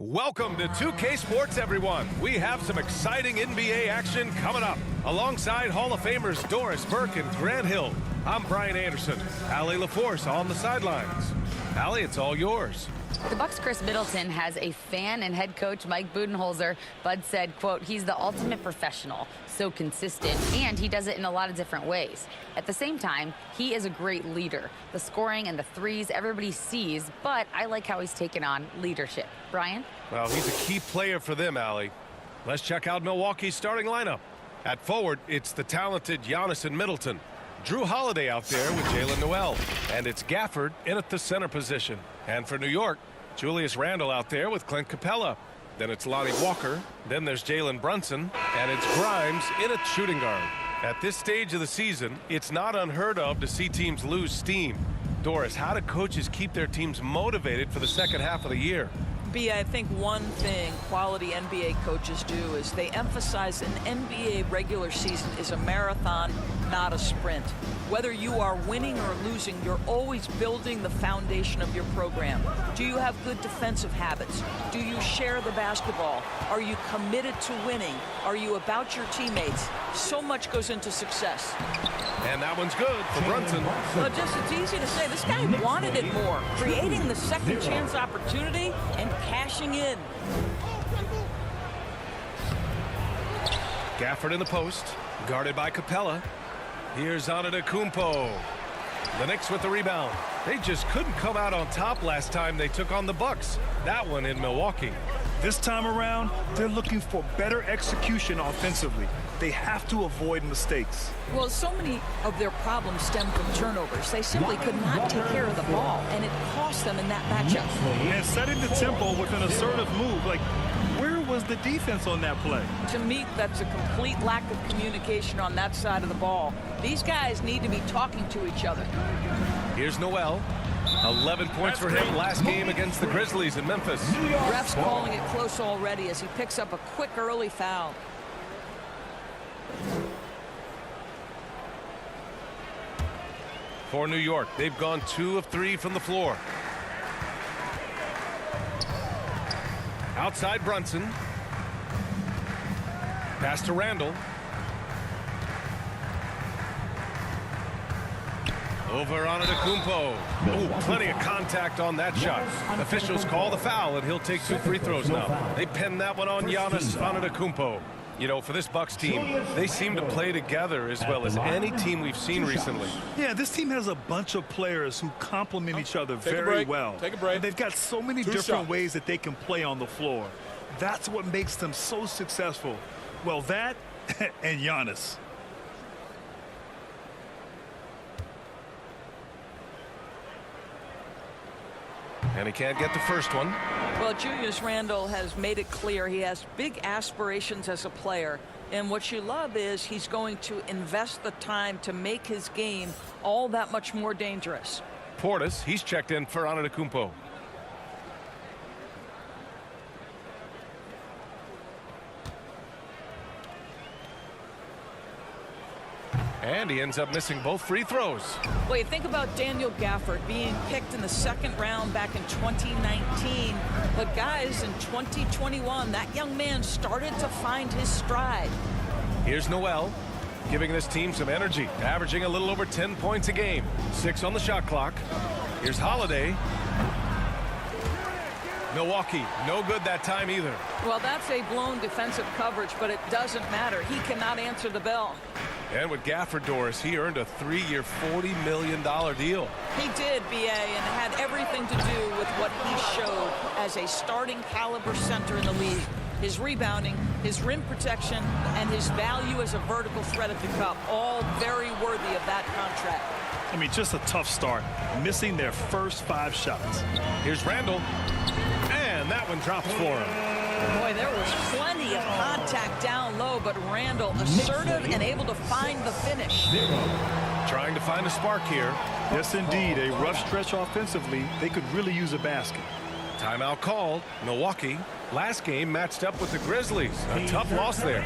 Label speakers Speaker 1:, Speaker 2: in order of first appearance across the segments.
Speaker 1: Welcome to 2K Sports, everyone. We have some exciting NBA action coming up. Alongside Hall of Famers Doris Burke and Grant Hill, I'm Brian Anderson. Allie LaForce on the sidelines. Allie, it's all yours.
Speaker 2: The Bucks' Chris Middleton has a fan and head coach Mike Budenholzer. Bud said, quote, he's the ultimate professional, so consistent, and he does it in a lot of different ways. At the same time, he is a great leader. The scoring and the threes everybody sees, but I like how he's taken on leadership. Brian?
Speaker 1: Well, he's a key player for them, Allie. Let's check out Milwaukee's starting lineup. At forward, it's the talented Giannis and Middleton. Drew Holiday out there with Jalen Noel. And it's Gafford in at the center position. And for New York, Julius Randle out there with Clint Capella. Then it's Lonnie Walker. Then there's Jalen Brunson. And it's Grimes in at shooting guard. At this stage of the season, it's not unheard of to see teams lose steam. Doris, how do coaches keep their teams motivated for the second half of the year?
Speaker 3: I think one thing quality NBA coaches do is they emphasize an NBA regular season is a marathon, not a sprint. Whether you are winning or losing, you're always building the foundation of your program. Do you have good defensive habits? Do you share the basketball? Are you committed to winning? Are you about your teammates? So much goes into success.
Speaker 1: And that one's good for Brunson.
Speaker 3: Well, it's easy to say. This guy wanted it more, creating the second chance opportunity and cashing in.
Speaker 1: Gafford in the post, guarded by Capella. Here's Antetokounmpo. The Knicks with the rebound. They just couldn't come out on top last time they took on the Bucks. That one in Milwaukee.
Speaker 4: This time around, they're looking for better execution offensively. They have to avoid mistakes.
Speaker 3: Well, so many of their problems stem from turnovers. They simply could not take care of the ball, and it cost them in that matchup.
Speaker 4: And setting the tempo with an assertive move, like, where was the defense on that play?
Speaker 3: To me, that's a complete lack of communication on that side of the ball. These guys need to be talking to each other.
Speaker 1: Here's Noel. 11 points for him last game against the Grizzlies in Memphis.
Speaker 3: Refs calling it close already as he picks up a quick early foul.
Speaker 1: For New York, they've gone 2 of 3 from the floor. Outside Brunson. Pass to Randle. Over Antetokounmpo. Oh, plenty of contact on that shot. Officials call the foul, and he'll take 2 free throws now. They pinned that one on Giannis Antetokounmpo. You know, for this Bucks team, they seem to play together as well as any team we've seen recently.
Speaker 4: Yeah, this team has a bunch of players who complement each other very well.
Speaker 5: Take a break.
Speaker 4: And they've got so many different ways that they can play on the floor. That's what makes them so successful. Well, that and Giannis.
Speaker 1: And he can't get the first one.
Speaker 3: Well, Julius Randle has made it clear he has big aspirations as a player. And what you love is he's going to invest the time to make his game all that much more dangerous.
Speaker 1: Portis, he's checked in for Antetokounmpo. And he ends up missing both free throws.
Speaker 3: Well, you think about Daniel Gafford being picked in the second round back in 2019. But guys, in 2021, that young man started to find his stride.
Speaker 1: Here's Noel, giving this team some energy, averaging a little over 10 points a game. 6 on the shot clock. Here's Holiday. Milwaukee, no good that time either.
Speaker 3: Well, that's a blown defensive coverage, but it doesn't matter. He cannot answer the bell.
Speaker 1: And with Gafford, Doris, he earned a 3-year, $40 million deal.
Speaker 3: He did, B.A., and had everything to do with what he showed as a starting caliber center in the league. His rebounding, his rim protection, and his value as a vertical threat at the cup, all very worthy of that contract.
Speaker 4: I mean, just a tough start, missing their first 5 shots.
Speaker 1: Here's Randle, and that one drops for him.
Speaker 3: Boy, there was plenty of contact down low, but Randle assertive and able to find the finish.
Speaker 1: Trying to find a spark here.
Speaker 4: Yes, indeed. A rough stretch offensively. They could really use a basket.
Speaker 1: Timeout called. Milwaukee last game matched up with the Grizzlies. A tough loss there.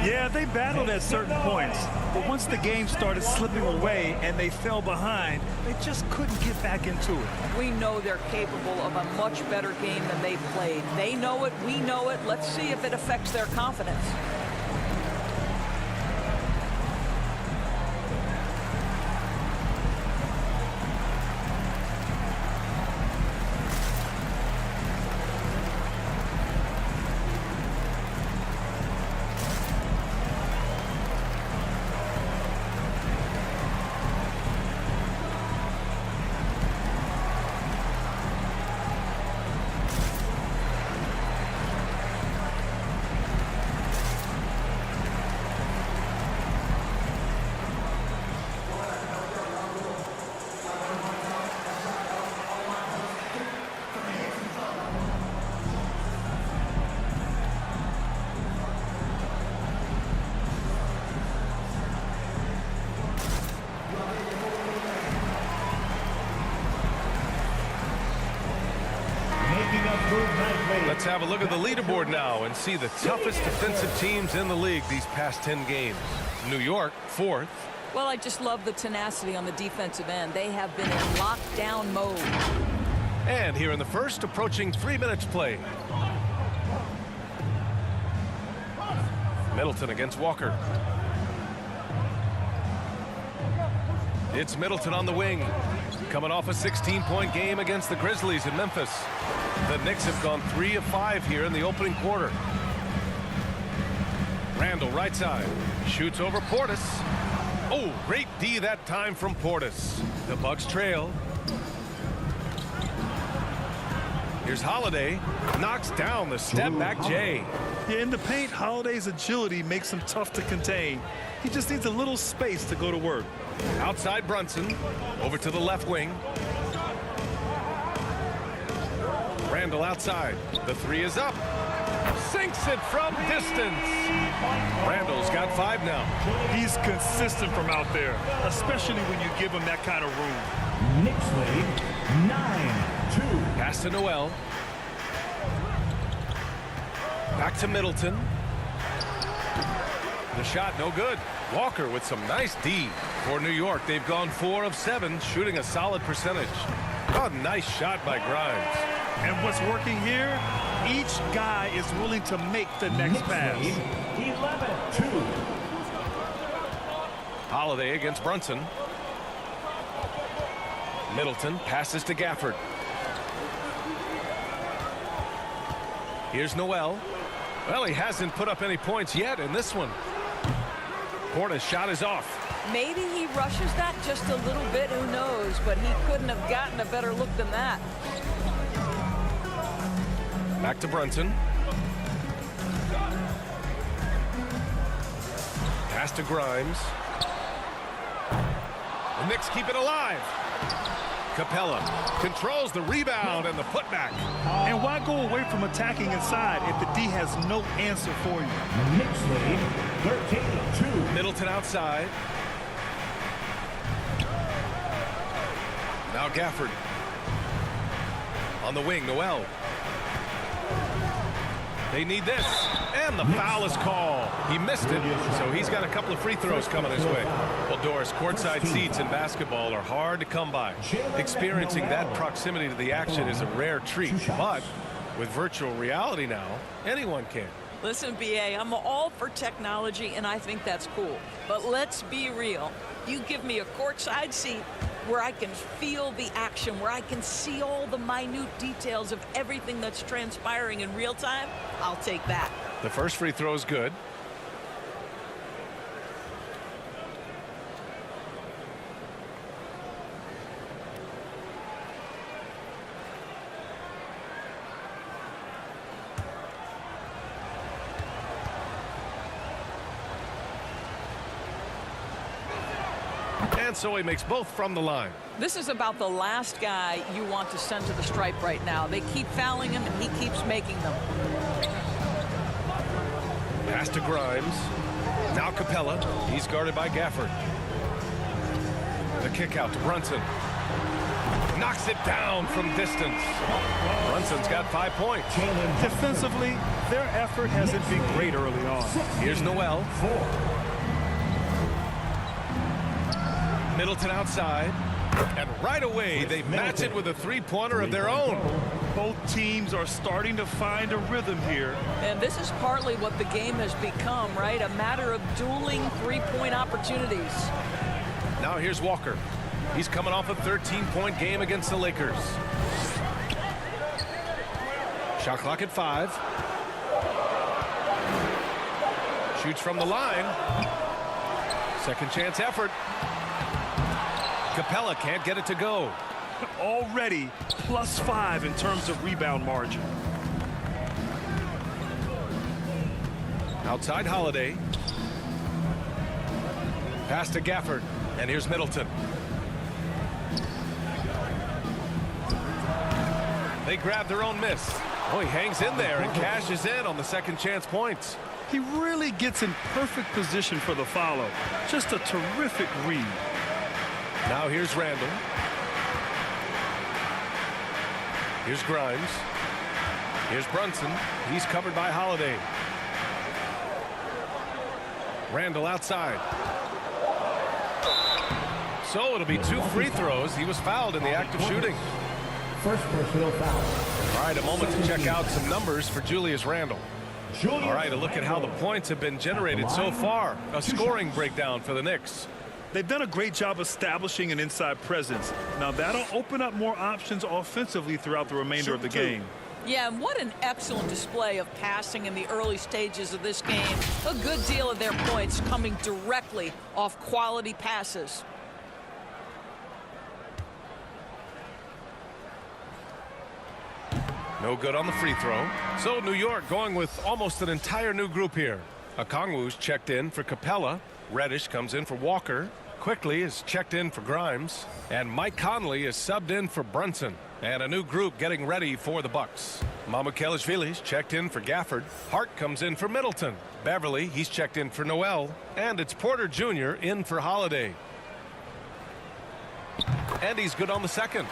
Speaker 4: Yeah, they battled at certain points, but once the game started slipping away and they fell behind, they just couldn't get back into it.
Speaker 3: We know they're capable of a much better game than they played. They know it, we know it. Let's see if it affects their confidence.
Speaker 1: Let's have a look at the leaderboard now and see the toughest defensive teams in the league these past 10 games. New York, 4th.
Speaker 3: Well, I just love the tenacity on the defensive end. They have been in lockdown mode.
Speaker 1: And here in the first, approaching 3 minutes played. Middleton against Walker. It's Middleton on the wing, coming off a 16-point game against the Grizzlies in Memphis. The Knicks have gone 3 of 5 here in the opening quarter. Randall right side, shoots over Portis. Oh, great D that time from Portis. The Bucks trail. Here's Holiday, knocks down the step-back J.
Speaker 4: Yeah, in the paint, Holiday's agility makes him tough to contain. He just needs a little space to go to work.
Speaker 1: Outside Brunson, over to the left wing. Randall outside, the three is up. Sinks it from distance. Randall's got 5 now.
Speaker 4: He's consistent from out there, especially when you give him that kind of room.
Speaker 5: Knicks lead 9-2.
Speaker 1: Pass to Noel. Back to Middleton. The shot no good. Walker with some nice D. For New York, they've gone 4 of 7, shooting a solid percentage. Oh, nice shot by Grimes.
Speaker 4: And what's working here, each guy is willing to make the next pass.
Speaker 5: 11-2.
Speaker 1: Holiday against Brunson. Middleton passes to Gafford. Here's Noel. Well, he hasn't put up any points yet in this one. Portis' shot is off.
Speaker 3: Maybe he rushes that just a little bit, who knows, but he couldn't have gotten a better look than that.
Speaker 1: Back to Brunson. Pass to Grimes. The Knicks keep it alive. Capella controls the rebound and the putback.
Speaker 4: And why go away from attacking inside if the D has no answer for you?
Speaker 5: Knicks lead 13-2.
Speaker 1: Middleton outside. Now Gafford. On the wing, Noel. They need this. And the foul is called. He missed it, so he's got a couple of free throws coming his way. Well, Doris, courtside seats in basketball are hard to come by. Experiencing that proximity to the action is a rare treat, but with virtual reality now, anyone can.
Speaker 3: Listen, BA, I'm all for technology, and I think that's cool. But let's be real. You give me a courtside seat where I can feel the action, where I can see all the minute details of everything that's transpiring in real time, I'll take that.
Speaker 1: The first free throw is good. And so he makes both from the line.
Speaker 3: This is about the last guy you want to send to the stripe right now. They keep fouling him, and he keeps making them.
Speaker 1: Pass to Grimes. Now Capella. He's guarded by Gafford. The kick out to Brunson. knocks it down from distance. Brunson's got 5 points.
Speaker 4: Defensively, their effort hasn't been great early on.
Speaker 1: Here's Noel. Middleton outside. And right away, they match it with a three-pointer of their own.
Speaker 4: Both teams are starting to find a rhythm here.
Speaker 3: And this is partly what the game has become, right? A matter of dueling three-point opportunities.
Speaker 1: Now here's Walker. He's coming off a 13-point game against the Lakers. Shot clock at 5. Shoots from the line. Second chance effort. Capella can't get it to go.
Speaker 4: Already +5 in terms of rebound margin.
Speaker 1: Outside Holiday. Pass to Gafford. And here's Middleton. They grab their own miss. Oh, he hangs in there and cashes in on the second chance points.
Speaker 4: He really gets in perfect position for the follow. Just a terrific read.
Speaker 1: Now here's Randall. Here's Grimes. Here's Brunson. He's covered by Holiday. Randall outside. So it'll be 2 free throws. He was fouled in the act of shooting.
Speaker 5: First personal foul.
Speaker 1: All right, a moment to check out some numbers for Julius Randle. All right, a look at how the points have been generated so far. A scoring breakdown for the Knicks.
Speaker 4: They've done a great job establishing an inside presence. Now that'll open up more options offensively throughout the remainder of the game.
Speaker 3: Yeah, and what an excellent display of passing in the early stages of this game. A good deal of their points coming directly off quality passes.
Speaker 1: No good on the free throw. So New York going with almost an entire new group here. Okongwu's checked in for Capella. Reddish comes in for Walker. Quickly is checked in for Grimes. And Mike Conley is subbed in for Brunson. And a new group getting ready for the Bucks. Mamukelashvili's checked in for Gafford. Hart comes in for Middleton. Beverly, he's checked in for Noel. And it's Porter Jr. in for Holiday. And he's good on the second.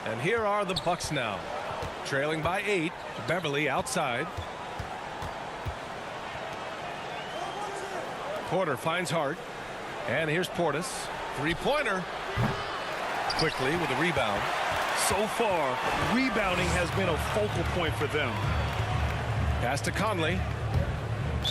Speaker 1: And here are the Bucks now. Trailing by 8. Beverly outside. Porter finds Hart. And here's Portis. Three-pointer. Quickly with a rebound.
Speaker 4: So far, rebounding has been a focal point for them.
Speaker 1: Pass to Conley.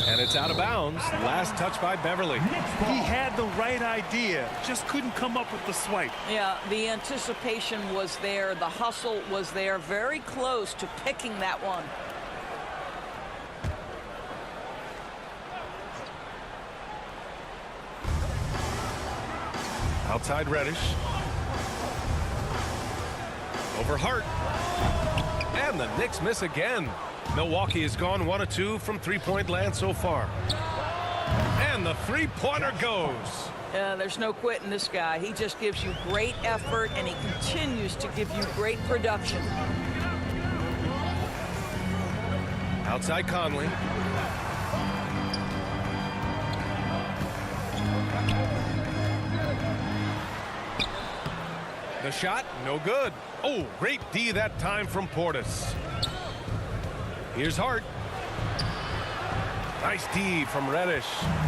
Speaker 1: And it's out of bounds. Last touch by Beverly.
Speaker 4: He had the right idea, just couldn't come up with the swipe.
Speaker 3: Yeah, the anticipation was there. The hustle was there. Very close to picking that one.
Speaker 1: Outside Reddish. Over Hart. And the Knicks miss again. Milwaukee has gone 1 of 2 from three-point land so far. And the three-pointer goes.
Speaker 3: There's no quitting this guy. He just gives you great effort, and he continues to give you great production.
Speaker 1: Outside Conley. The shot, no good. Oh, great D that time from Portis. Here's Hart. Nice D from Reddish.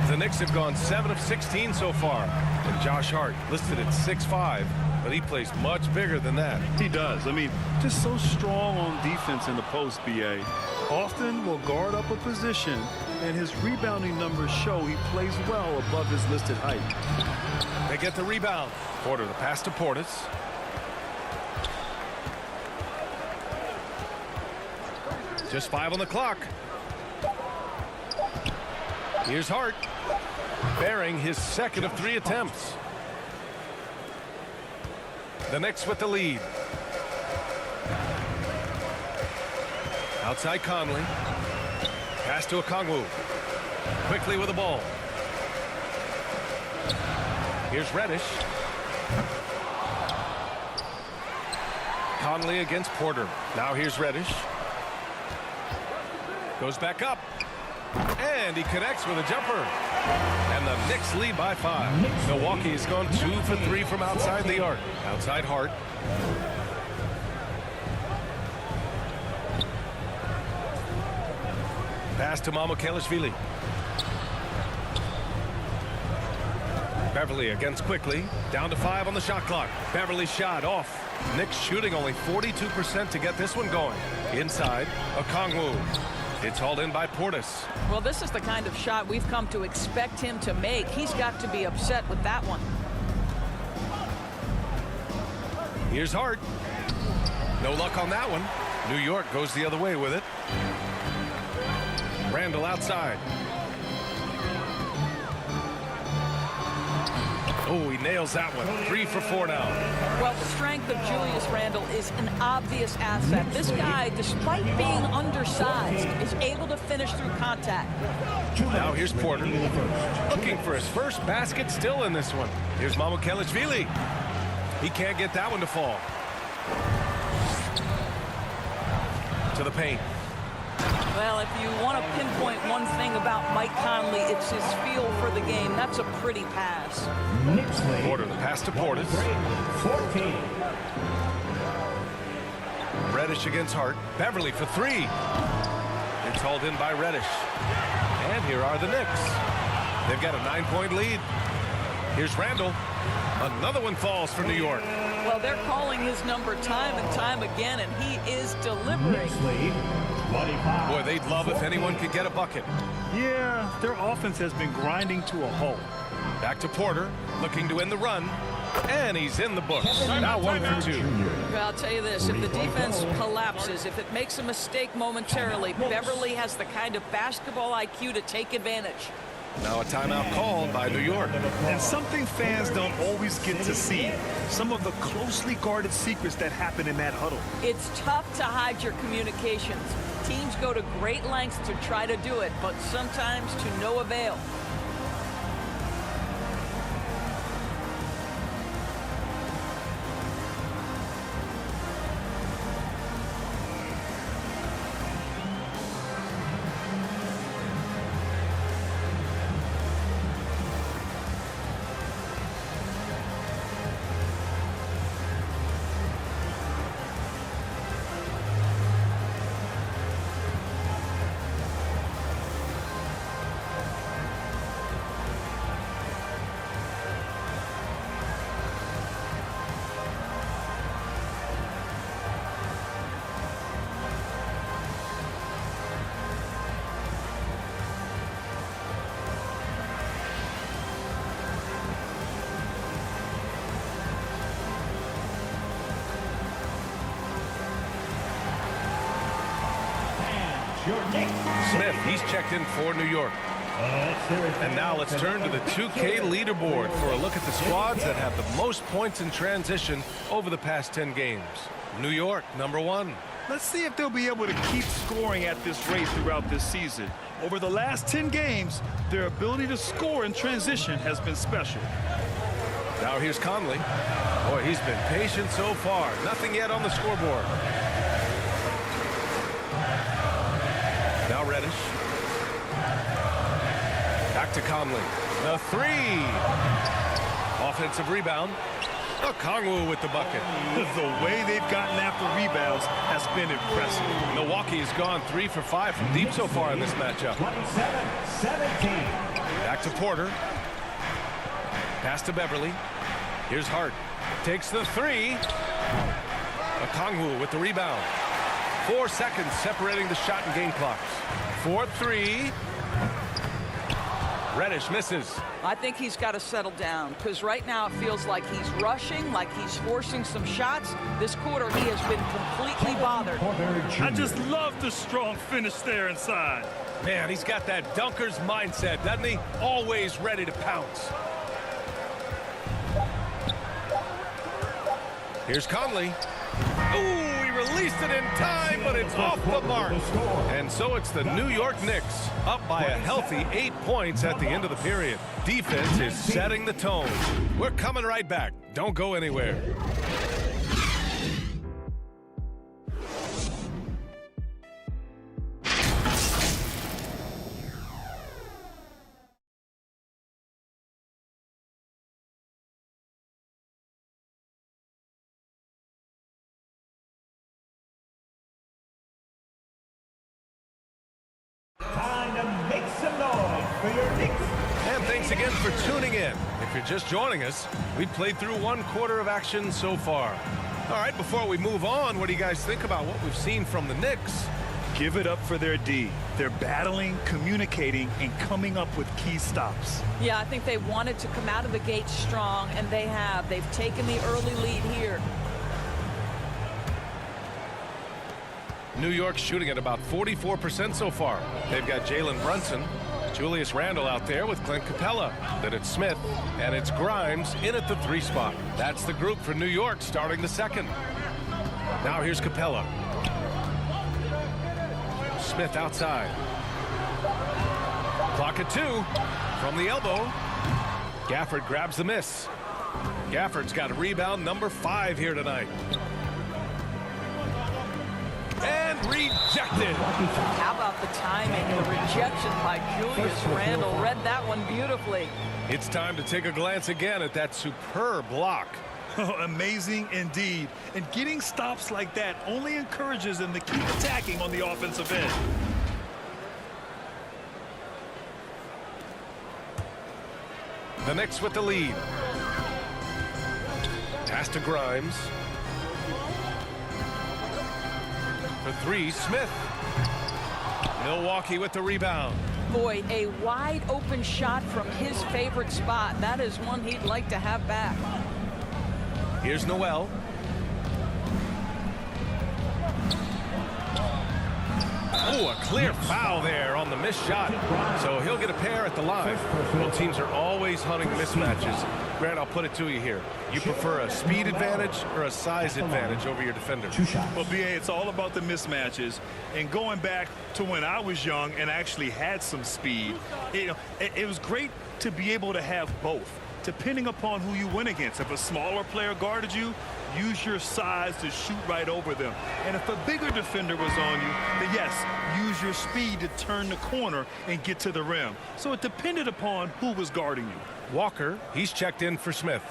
Speaker 1: The Knicks have gone 7 of 16 so far. And Josh Hart listed at 6'5", but he plays much bigger than that.
Speaker 4: He does. I mean, just so strong on defense in the post, BA. Often will guard up a position, and his rebounding numbers show he plays well above his listed height.
Speaker 1: They get the rebound. Porter, the pass to Portis. Just 5 on the clock. Here's Hart. Bearing his second of 3 attempts. The Knicks with the lead. Outside Conley. Pass to Okongwu. Quickly with the ball. Here's Reddish. Conley against Porter. Now here's Reddish. Goes back up. And he connects with a jumper. And And the Knicks lead by 5. Milwaukee has gone 2 for 3 from outside the arc. Outside Hart. Pass to Mamukelashvili. Beverly against quickly. Down to 5 on the shot clock. Beverly shot off. Knicks shooting only 42% to get this one going. Inside, Okongwu. It's hauled in by Portis.
Speaker 3: Well, this is the kind of shot we've come to expect him to make. He's got to be upset with that one.
Speaker 1: Here's Hart. No luck on that one. New York goes the other way with it. Randall outside. Oh, he nails that one. 3 for 4 now.
Speaker 3: Well, the strength of Julius Randle is an obvious asset. This guy, despite being undersized, is able to finish through contact.
Speaker 1: Now here's Porter. Looking for his first basket still in this one. Here's Mamukelashvili. He can't get that one to fall. To the paint.
Speaker 3: Well, if you want to pinpoint one thing about Mike Conley, it's his feel for the game. That's a pretty pass.
Speaker 1: Porter, the pass to Portis.
Speaker 5: 14.
Speaker 1: Reddish against Hart. Beverly for 3. It's hauled in by Reddish. And here are the Knicks. They've got a 9-point lead. Here's Randall. Another one falls for New York.
Speaker 3: Well, they're calling his number time and time again, and he is delivering.
Speaker 1: Boy, they'd love if anyone could get a bucket.
Speaker 4: Yeah, their offense has been grinding to a halt.
Speaker 1: Back to Porter, looking to end the run. And he's in the books. Now 1 for 2.
Speaker 3: Well, I'll tell you this, if the defense collapses, if it makes a mistake momentarily, Beverly has the kind of basketball IQ to take advantage.
Speaker 1: Now a timeout called by New York.
Speaker 4: And something fans don't always get to see. Some of the closely guarded secrets that happen in that huddle.
Speaker 3: It's tough to hide your communications. Teams go to great lengths to try to do it, but sometimes to no avail.
Speaker 1: Smith, he's checked in for New York. And now let's turn to the 2K leaderboard for a look at the squads that have the most points in transition over the past 10 games. New York, number 1.
Speaker 4: Let's see if they'll be able to keep scoring at this rate throughout this season. Over the last 10 games, their ability to score in transition has been special.
Speaker 1: Now here's Conley. Boy, he's been patient so far. Nothing yet on the scoreboard. Now Reddish. Back to Conley. The 3. Offensive rebound. Okongwu with the bucket.
Speaker 4: The way they've gotten after rebounds has been impressive.
Speaker 1: Milwaukee has gone 3 for 5 from deep so far in this matchup.
Speaker 5: 27-17.
Speaker 1: Back to Porter. Pass to Beverly. Here's Hart. Takes the 3. Okongwu with the rebound. 4 seconds separating the shot and game clocks. 4-3. Reddish misses.
Speaker 3: I think he's got to settle down because right now it feels like he's rushing, like he's forcing some shots. This quarter he has been completely bothered.
Speaker 4: I just love the strong finish there inside.
Speaker 1: Man, he's got that dunker's mindset, doesn't he? Always ready to pounce. Here's Conley. Ooh, he released it in time, but it's off the mark. And so it's the New York Knicks up by a healthy 8 points at the end of the period. Defense is setting the tone. We're coming right back. Don't go anywhere.
Speaker 5: and make some noise for your Knicks.
Speaker 1: And thanks again for tuning in. If you're just joining us, we played through 1/4 of action so far. All right, before we move on, what do you guys think about what we've seen from the Knicks?
Speaker 4: Give it up for their D. They're battling, communicating, and coming up with key stops.
Speaker 3: Yeah, I think they wanted to come out of the gate strong, and they have. They've taken the early lead here.
Speaker 1: New York shooting at about 44% so far. They've got Jalen Brunson, Julius Randle out there with Clint Capella. Then it's Smith, and it's Grimes in at the 3 spot. That's the group for New York starting the second. Now here's Capella. Smith outside. Clock at 2. From the elbow. Gafford grabs the miss. Gafford's got a rebound number 5 here tonight. And rejected.
Speaker 3: How about the timing? The rejection by Julius Randle. Read that one beautifully.
Speaker 1: It's time to take a glance again at that superb block.
Speaker 4: Amazing indeed. And getting stops like that only encourages them to keep attacking on the offensive end.
Speaker 1: The Knicks with the lead. Pass to Grimes. For 3, Smith. Milwaukee with the rebound.
Speaker 3: Boy, a wide open shot from his favorite spot. That is one he'd like to have back.
Speaker 1: Here's Noel. Oh, a clear foul there on the missed shot. So he'll get a pair at the line. Well, teams are always hunting mismatches. Grant, I'll put it to you here. You prefer a speed advantage or a size advantage over your defender?
Speaker 4: Well, BA, it's all about the mismatches. And going back to when I was young and actually had some speed, it was great to be able to have both, depending upon who you went against. If a smaller player guarded you, use your size to shoot right over them. And if a bigger defender was on you, then yes, use your speed to turn the corner and get to the rim. So it depended upon who was guarding you.
Speaker 1: Walker, he's checked in for Smith.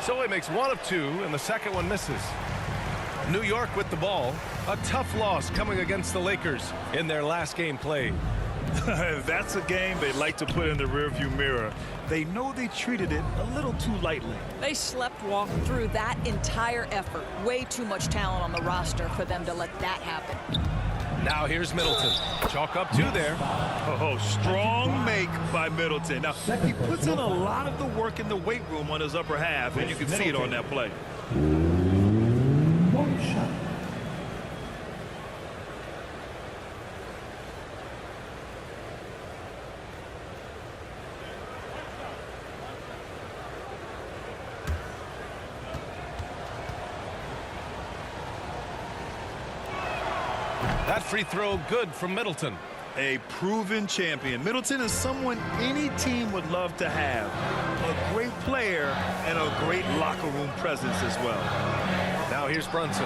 Speaker 1: So he makes 1 of 2, and the second one misses. New York with the ball. A tough loss coming against the Lakers in their last game played.
Speaker 4: That's a game they like to put in the rearview mirror. They know they treated it a little too lightly.
Speaker 3: They sleepwalked through that entire effort. Way too much talent on the roster for them to let that happen.
Speaker 1: Now here's Middleton. Chalk up 2 there.
Speaker 4: Oh, strong make by Middleton. Now, he puts in a lot of the work in the weight room on his upper half, and you can see it on that play.
Speaker 1: That free throw good from Middleton.
Speaker 4: A proven champion. Middleton is someone any team would love to have. A great player and a great locker room presence as well.
Speaker 1: Now here's Brunson.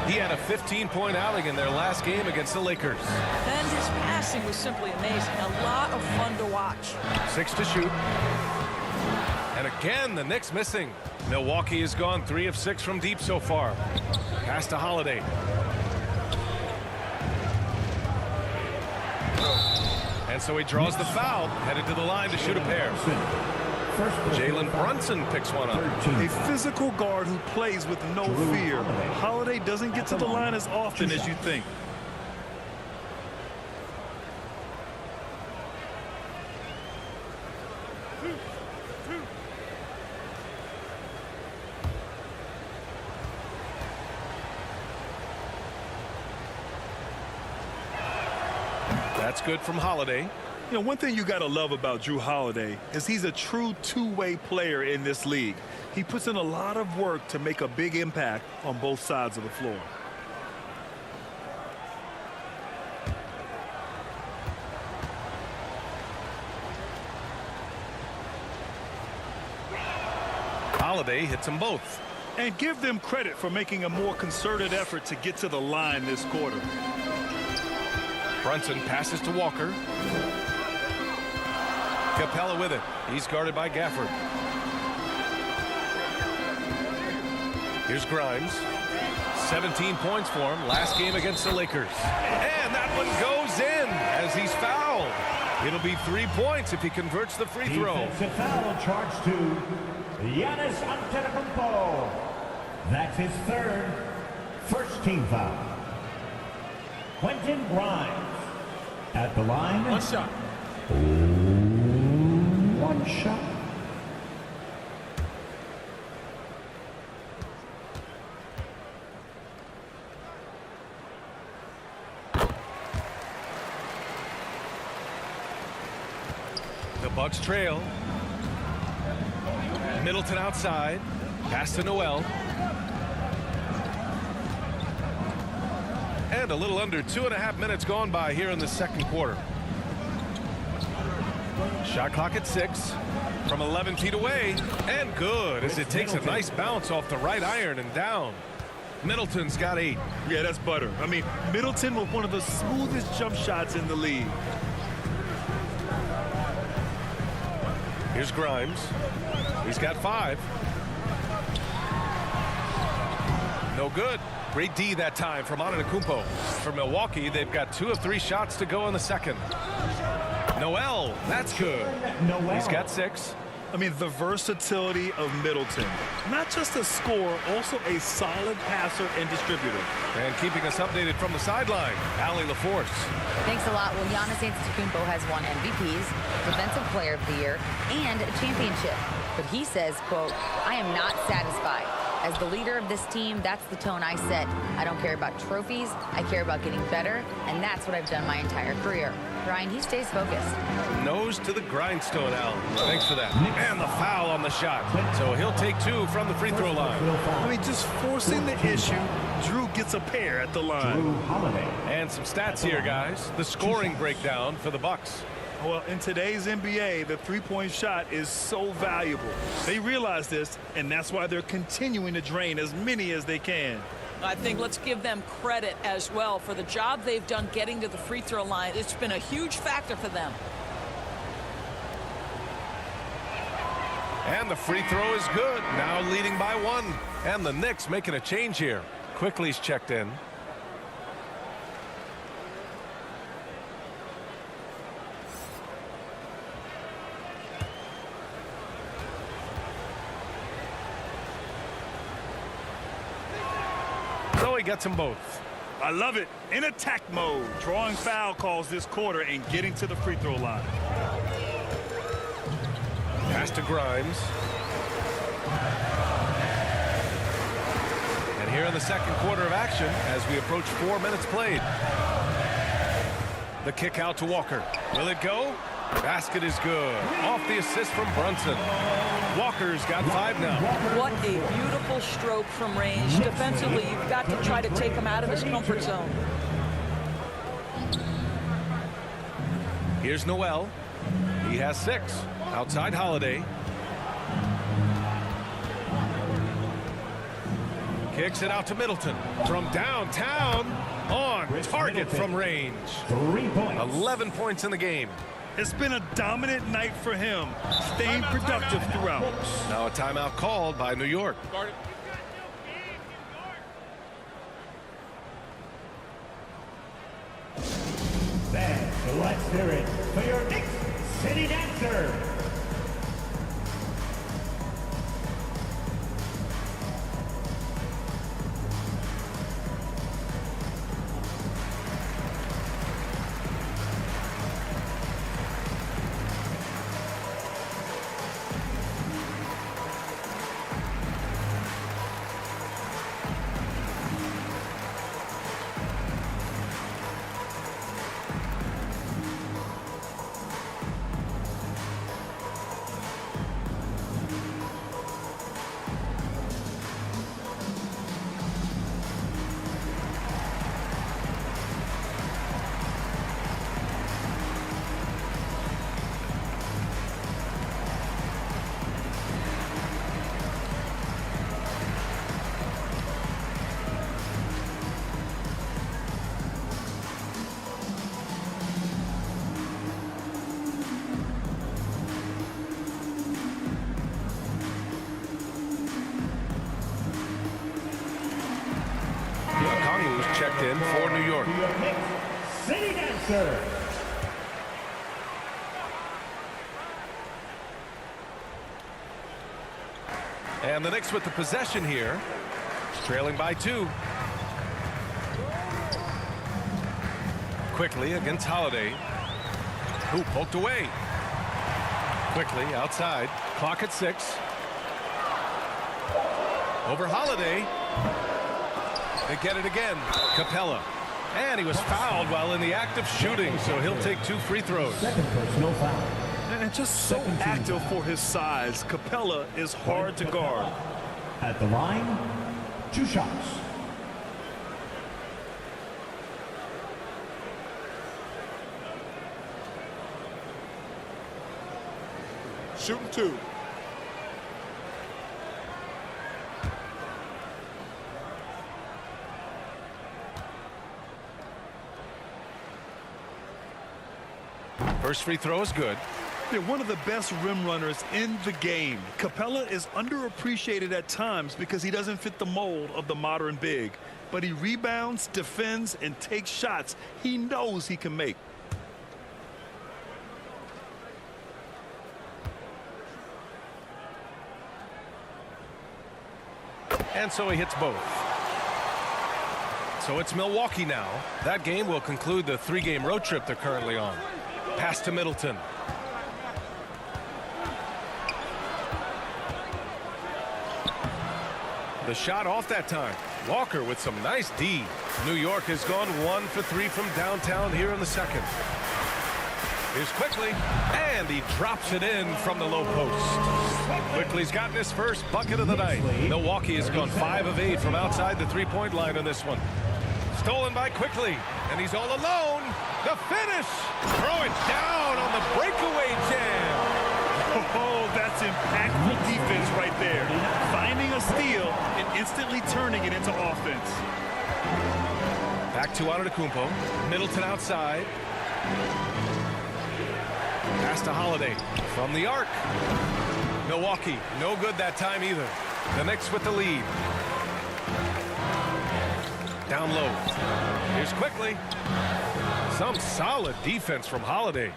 Speaker 1: He had a 15-point outing in their last game against the Lakers.
Speaker 3: And his passing was simply amazing. A lot of fun to watch.
Speaker 1: 6 to shoot. And again, the Knicks missing. Milwaukee has gone 3 of 6 from deep so far. Pass to Holiday. And so he draws the foul, headed to the line to shoot a pair. Jalen Brunson picks one up.
Speaker 4: A physical guard who plays with no fear. Holiday doesn't get to the line as often as you think.
Speaker 1: That's good from Holiday.
Speaker 4: You know, one thing you got to love about Jrue Holiday is he's a true two-way player in this league. He puts in a lot of work to make a big impact on both sides of the floor.
Speaker 1: Holiday hits them both.
Speaker 4: And give them credit for making a more concerted effort to get to the line this quarter.
Speaker 1: Brunson passes to Walker. Capella with it. He's guarded by Gafford. Here's Grimes. 17 points for him last game against the Lakers. And that one goes in as he's fouled. It'll be 3 points if he converts the free throw.
Speaker 5: Defensive foul charged to Giannis Antetokounmpo. That's his third. First team foul. Quentin Grimes at the line.
Speaker 6: One shot.
Speaker 5: One shot.
Speaker 1: The Bucks trail. Middleton outside. Pass to Noel. And a little under 2.5 minutes gone by here in the second quarter. Shot clock at 6 from 11 feet away. And good as it takes a nice bounce off the right iron and down. Middleton's got 8.
Speaker 4: Yeah, that's butter. I mean, Middleton with one of the smoothest jump shots in the league.
Speaker 1: Here's Grimes. He's got 5. No good. Great D that time from Antetokounmpo. For Milwaukee, they've got 2 of 3 shots to go in the second. Noel, that's good. He's got 6.
Speaker 4: I mean, the versatility of Middleton. Not just a scorer, also a solid passer and distributor.
Speaker 1: And keeping us updated from the sideline, Allie LaForce.
Speaker 2: Thanks a lot. Well, Giannis Antetokounmpo has won MVPs, Defensive Player of the Year, and a championship. But he says, quote, "I am not satisfied. As the leader of this team, that's the tone I set. I don't care about trophies. I care about getting better, and that's what I've done my entire career." Brian, he stays focused.
Speaker 1: Nose to the grindstone, Al. Thanks for that. And the foul on the shot. So he'll take 2 from the free throw line.
Speaker 4: I mean, just forcing the issue. Drew gets a pair at the line.
Speaker 5: Drew Holiday.
Speaker 1: And some stats here, guys. The scoring breakdown for the Bucks.
Speaker 4: Well, in today's NBA, the three-point shot is so valuable. They realize this, and that's why they're continuing to drain as many as they can.
Speaker 3: I think let's give them credit as well for the job they've done getting to the free throw line. It's been a huge factor for them.
Speaker 1: And the free throw is good. Now leading by 1. And the Knicks making a change here. Quickly's checked in. So he gets them both.
Speaker 4: I love it. In attack mode, drawing foul calls this quarter and getting to the free throw line.
Speaker 1: Pass to Grimes. And here in the second quarter of action as we approach 4 minutes played. The kick out to Walker. Will it go? Basket is good. Off the assist from Brunson. Walker's got 5 now.
Speaker 3: What a beautiful stroke from range. Defensively, you've got to try to take him out of his comfort zone.
Speaker 1: Here's Noel. He has 6. Outside Holiday. Kicks it out to Middleton. From downtown. On target from range.
Speaker 5: 3 points.
Speaker 1: 11 points in the game.
Speaker 4: It's been a dominant night for him, staying productive throughout.
Speaker 1: Now a timeout called by New York.
Speaker 5: Then let's hear it for your Knicks City Dancer.
Speaker 1: checked in for New York.
Speaker 5: To your Knicks, City Dancer.
Speaker 1: And the Knicks with the possession here, trailing by 2. Quickly against Holiday, who poked away. Quickly outside, clock at 6. Over Holiday. They get it again. Capella. And he was fouled while in the act of shooting, so he'll take 2 free throws.
Speaker 5: Second personal foul.
Speaker 4: And just so active for his size, Capella is hard to guard.
Speaker 5: At the line, 2 shots.
Speaker 4: Shooting 2.
Speaker 1: First free throw is good.
Speaker 4: They're one of the best rim runners in the game. Capella is underappreciated at times because he doesn't fit the mold of the modern big. But he rebounds, defends, and takes shots he knows he can make.
Speaker 1: And so he hits both. So it's Milwaukee now. That game will conclude the 3-game road trip they're currently on. Pass to Middleton. The shot off that time. Walker with some nice D. New York has gone 1 for 3 from downtown here in the second. Here's Quickly, and he drops it in from the low post. Quickly's gotten his first bucket of the night. Milwaukee has gone 5 of 8 from outside the 3-point line in this one. Stolen by Quickly, and he's all alone. The finish! Throw it down on the breakaway jam.
Speaker 4: Oh, that's impactful defense right there. Finding a steal and instantly turning it into offense.
Speaker 1: Back to Antetokounmpo. Middleton outside. Pass to Holiday from the arc. Milwaukee, no good that time either. The Knicks with the lead. Down low. Here's Quickly. Some solid defense from Holiday.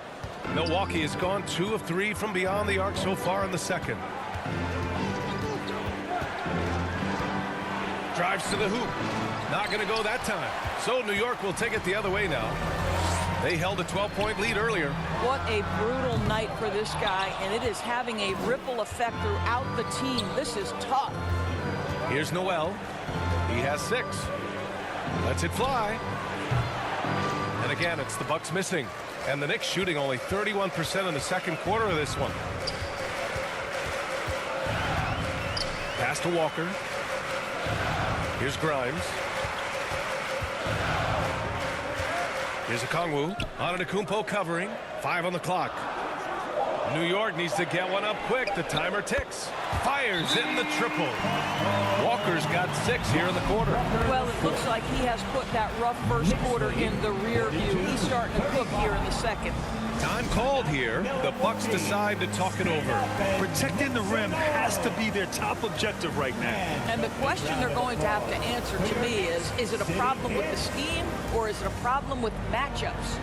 Speaker 1: Milwaukee has gone 2 of 3 from beyond the arc so far in the second. Drives to the hoop. Not going to go that time. So New York will take it the other way now. They held a 12-point lead earlier.
Speaker 3: What a brutal night for this guy, and it is having a ripple effect throughout the team. This is tough.
Speaker 1: Here's Noel. He has 6. Lets it fly. And again, it's the Bucks missing. And the Knicks shooting only 31% in the second quarter of this one. Pass to Walker. Here's Grimes. Here's Okongwu. Antetokounmpo covering. 5 on the clock. New York needs to get one up quick. The timer ticks. Fires in the triple. Walker's got 6 here in the quarter.
Speaker 3: Well, it looks like he has put that rough first quarter in the rear view. He's starting to cook here in the second.
Speaker 1: Time called here. The Bucks decide to talk it over.
Speaker 4: Protecting the rim has to be their top objective right now.
Speaker 3: And the question they're going to have to answer to me is it a problem with the scheme or is it a problem with matchups?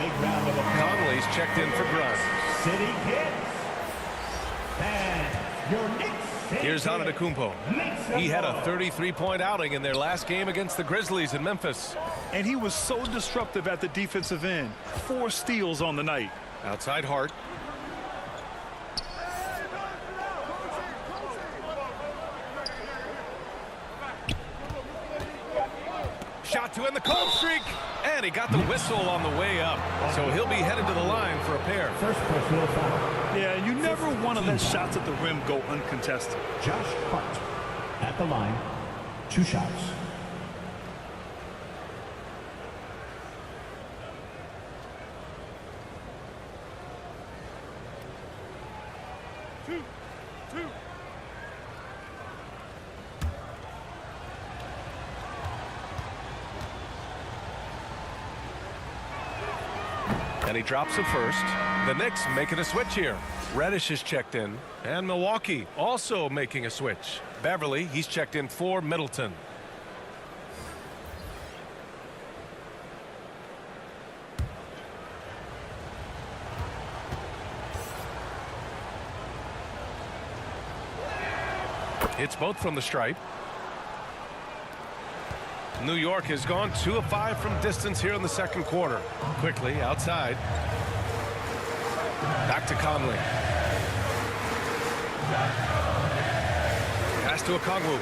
Speaker 5: Big round of applause.
Speaker 1: Conley's checked in for Grimes.
Speaker 5: City Knicks. And your Knicks
Speaker 1: Here's Antetokounmpo. He had a 33-point outing in their last game against the Grizzlies in Memphis.
Speaker 4: And he was so disruptive at the defensive end. 4 steals on the night.
Speaker 1: Outside Hart. Shot to end the cold streak. And he got the whistle on the way up. So he'll be headed to the line for a pair.
Speaker 5: First personal foul.
Speaker 4: Yeah, you never want to let shots at the rim go uncontested.
Speaker 5: Josh Hart at the line. 2 shots.
Speaker 1: And he drops it first. The Knicks making a switch here. Reddish is checked in. And Milwaukee also making a switch. Beverly, he's checked in for Middleton. Hits both from the stripe. New York has gone 2 of 5 from distance here in the second quarter. Quickly outside. Back to Conley. Pass to Okongwu.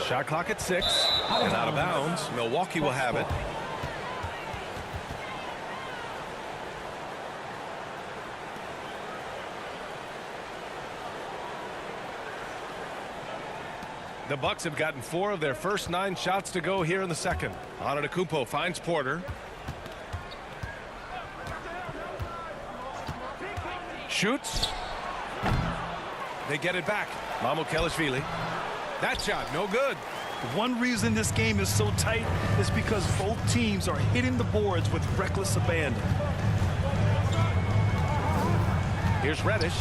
Speaker 1: Shot clock at 6 and out of bounds. Milwaukee will have it. The Bucks have gotten 4 of their first 9 shots to go here in the second. Antetokounmpo finds Porter. Shoots. They get it back. Mamukelashvili. That shot, no good.
Speaker 4: One reason this game is so tight is because both teams are hitting the boards with reckless abandon.
Speaker 1: Here's Reddish.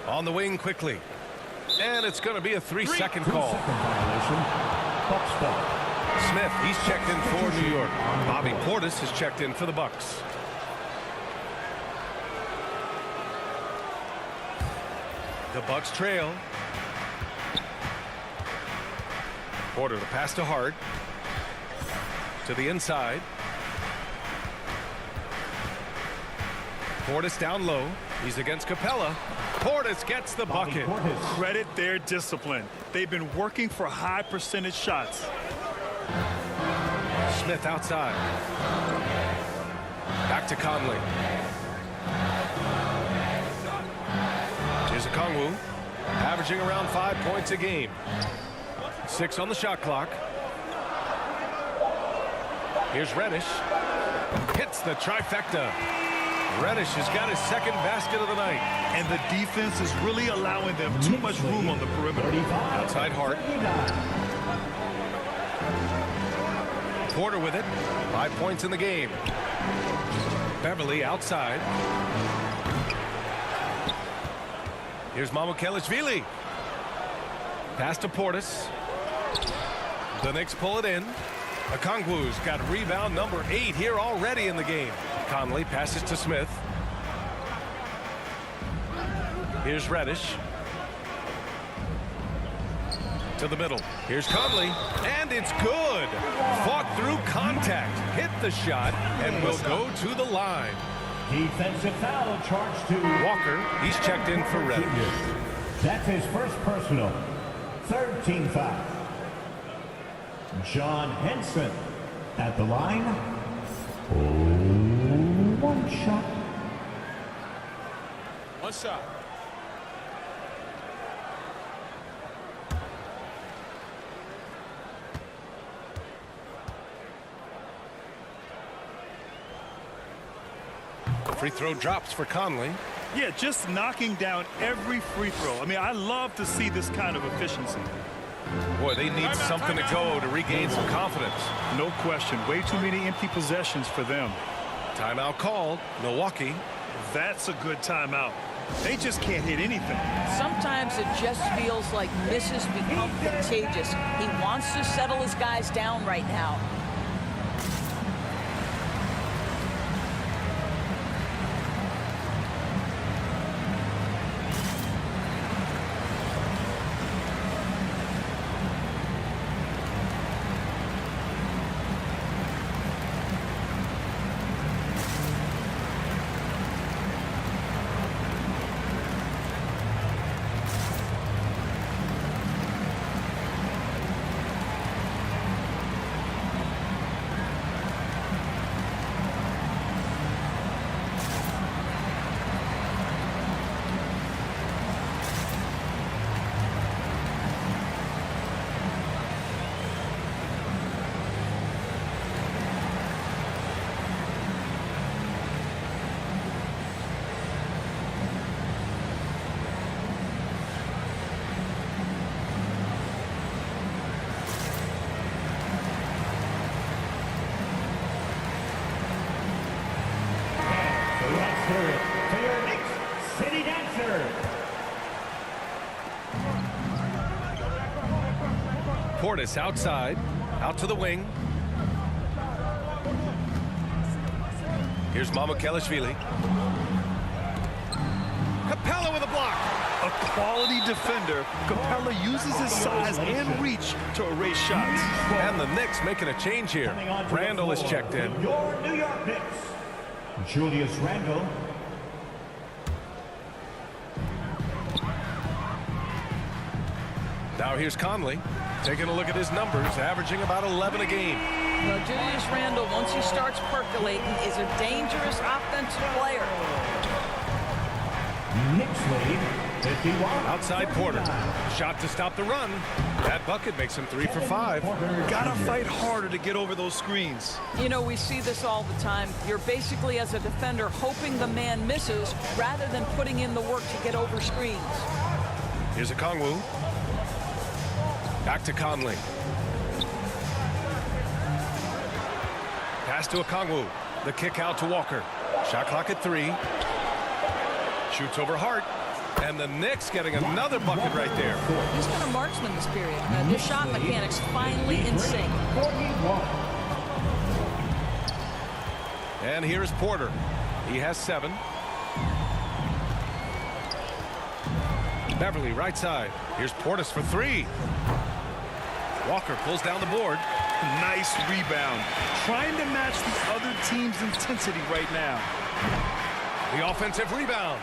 Speaker 1: On the wing quickly. And it's going to be a 3-second call. Smith, he's checked in for New York. Bobby Portis has checked in for the Bucks. The Bucks trail. Porter the pass to Hart. To the inside. Portis down low. He's against Capella. Portis gets the bucket.
Speaker 4: Credit their discipline. They've been working for high percentage shots.
Speaker 1: Smith outside. Back to Conley. Here's Okongwu, averaging around 5 points a game. 6 on the shot clock. Here's Reddish. Hits the trifecta. Reddish has got his second basket of the night.
Speaker 4: And the defense is really allowing them too much room on the perimeter.
Speaker 1: Outside Hart. Porter with it. 5 points in the game. Beverly outside. Here's Mamukelashvili. Pass to Portis. The Knicks pull it in. Okongwu's got rebound number 8 here already in the game. Conley passes to Smith. Here's Reddish. To the middle. Here's Conley. And it's good. Fought through contact. Hit the shot and will go to the line.
Speaker 5: Defensive foul charged to
Speaker 1: Walker. He's checked in for Reddish.
Speaker 5: That's his first personal. Third team foul. John Henson at the line. One shot.
Speaker 1: One shot. Free throw drops for Conley.
Speaker 4: Yeah, just knocking down every free throw. I mean, I love to see this kind of efficiency.
Speaker 1: Boy, they need something to go to regain some confidence.
Speaker 4: No question. Way too many empty possessions for them.
Speaker 1: Timeout called. Milwaukee.
Speaker 4: That's a good timeout. They just can't hit anything.
Speaker 3: Sometimes it just feels like misses become contagious. He wants to settle his guys down right now.
Speaker 5: enter to your Knicks City Dancer.
Speaker 1: Portis outside, out to the wing. Here's Mamukelashvili. Capella with a block.
Speaker 4: A quality defender, Capella uses his size and reach to erase shots.
Speaker 1: And the Knicks making a change here. Randall is checked in.
Speaker 5: Your New York Knicks, Julius Randle.
Speaker 1: Now here's Conley. Taking a look at his numbers, averaging about 11 a game.
Speaker 3: Well, Julius Randle, once he starts percolating, is a dangerous offensive player.
Speaker 5: Knicks lead 51.
Speaker 1: Outside Porter. Shot to stop the run. That bucket makes him 3 for 5.
Speaker 4: Gotta fight harder to get over those screens.
Speaker 3: You know, we see this all the time. You're basically, as a defender, hoping the man misses rather than putting in the work to get over screens.
Speaker 1: Here's a Kongwu. Back to Conley. Pass to a Kongwu. The kick out to Walker. Shot clock at 3. Shoots over Hart. And the Knicks getting another bucket right there.
Speaker 3: He's been a marksman this period. Their shot mechanics finally in sync.
Speaker 1: And here's Porter. He has 7. Beverly right side. Here's Portis for 3. Walker pulls down the board.
Speaker 4: Nice rebound. Trying to match the other team's intensity right now.
Speaker 1: The offensive rebound.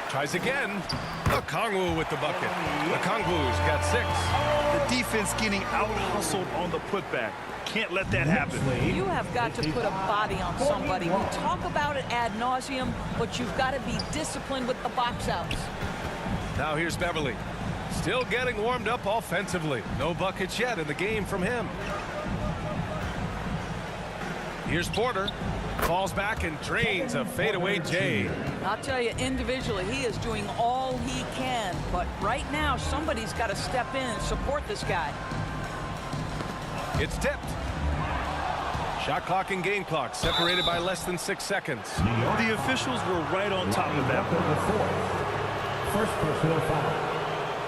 Speaker 1: Tries again. Okongwu with the bucket. Okongwu's got 6.
Speaker 4: The defense getting out-hustled on the putback. Can't let that happen.
Speaker 3: You have got to put a body on somebody. We talk about it ad nauseum, but you've got to be disciplined with the box outs.
Speaker 1: Now here's Beverly. Still getting warmed up offensively. No buckets yet in the game from him. Here's Porter. Falls back and drains a fadeaway J.
Speaker 3: I'll tell you, individually, he is doing all he can. But right now, somebody's got to step in and support this guy.
Speaker 1: It's tipped. Shot clock and game clock separated by less than 6 seconds.
Speaker 4: The officials were right on top of that.
Speaker 5: First personal foul.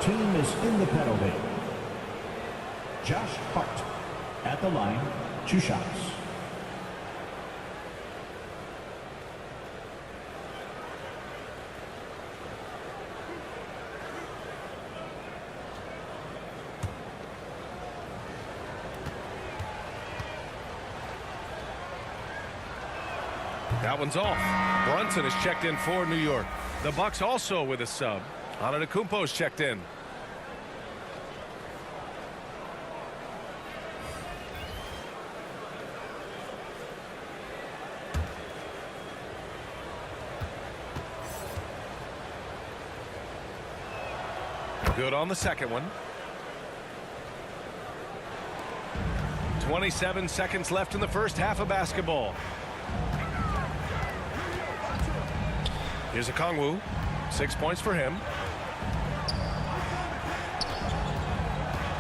Speaker 5: Team is in the penalty. Josh Hart at the line. 2 shots.
Speaker 1: That one's off. Brunson is checked in for New York. The Bucks also with a sub. Antetokounmpo's checked in. Good on the second one. 27 seconds left in the first half of basketball. Here's a Okongwu. 6 points for him.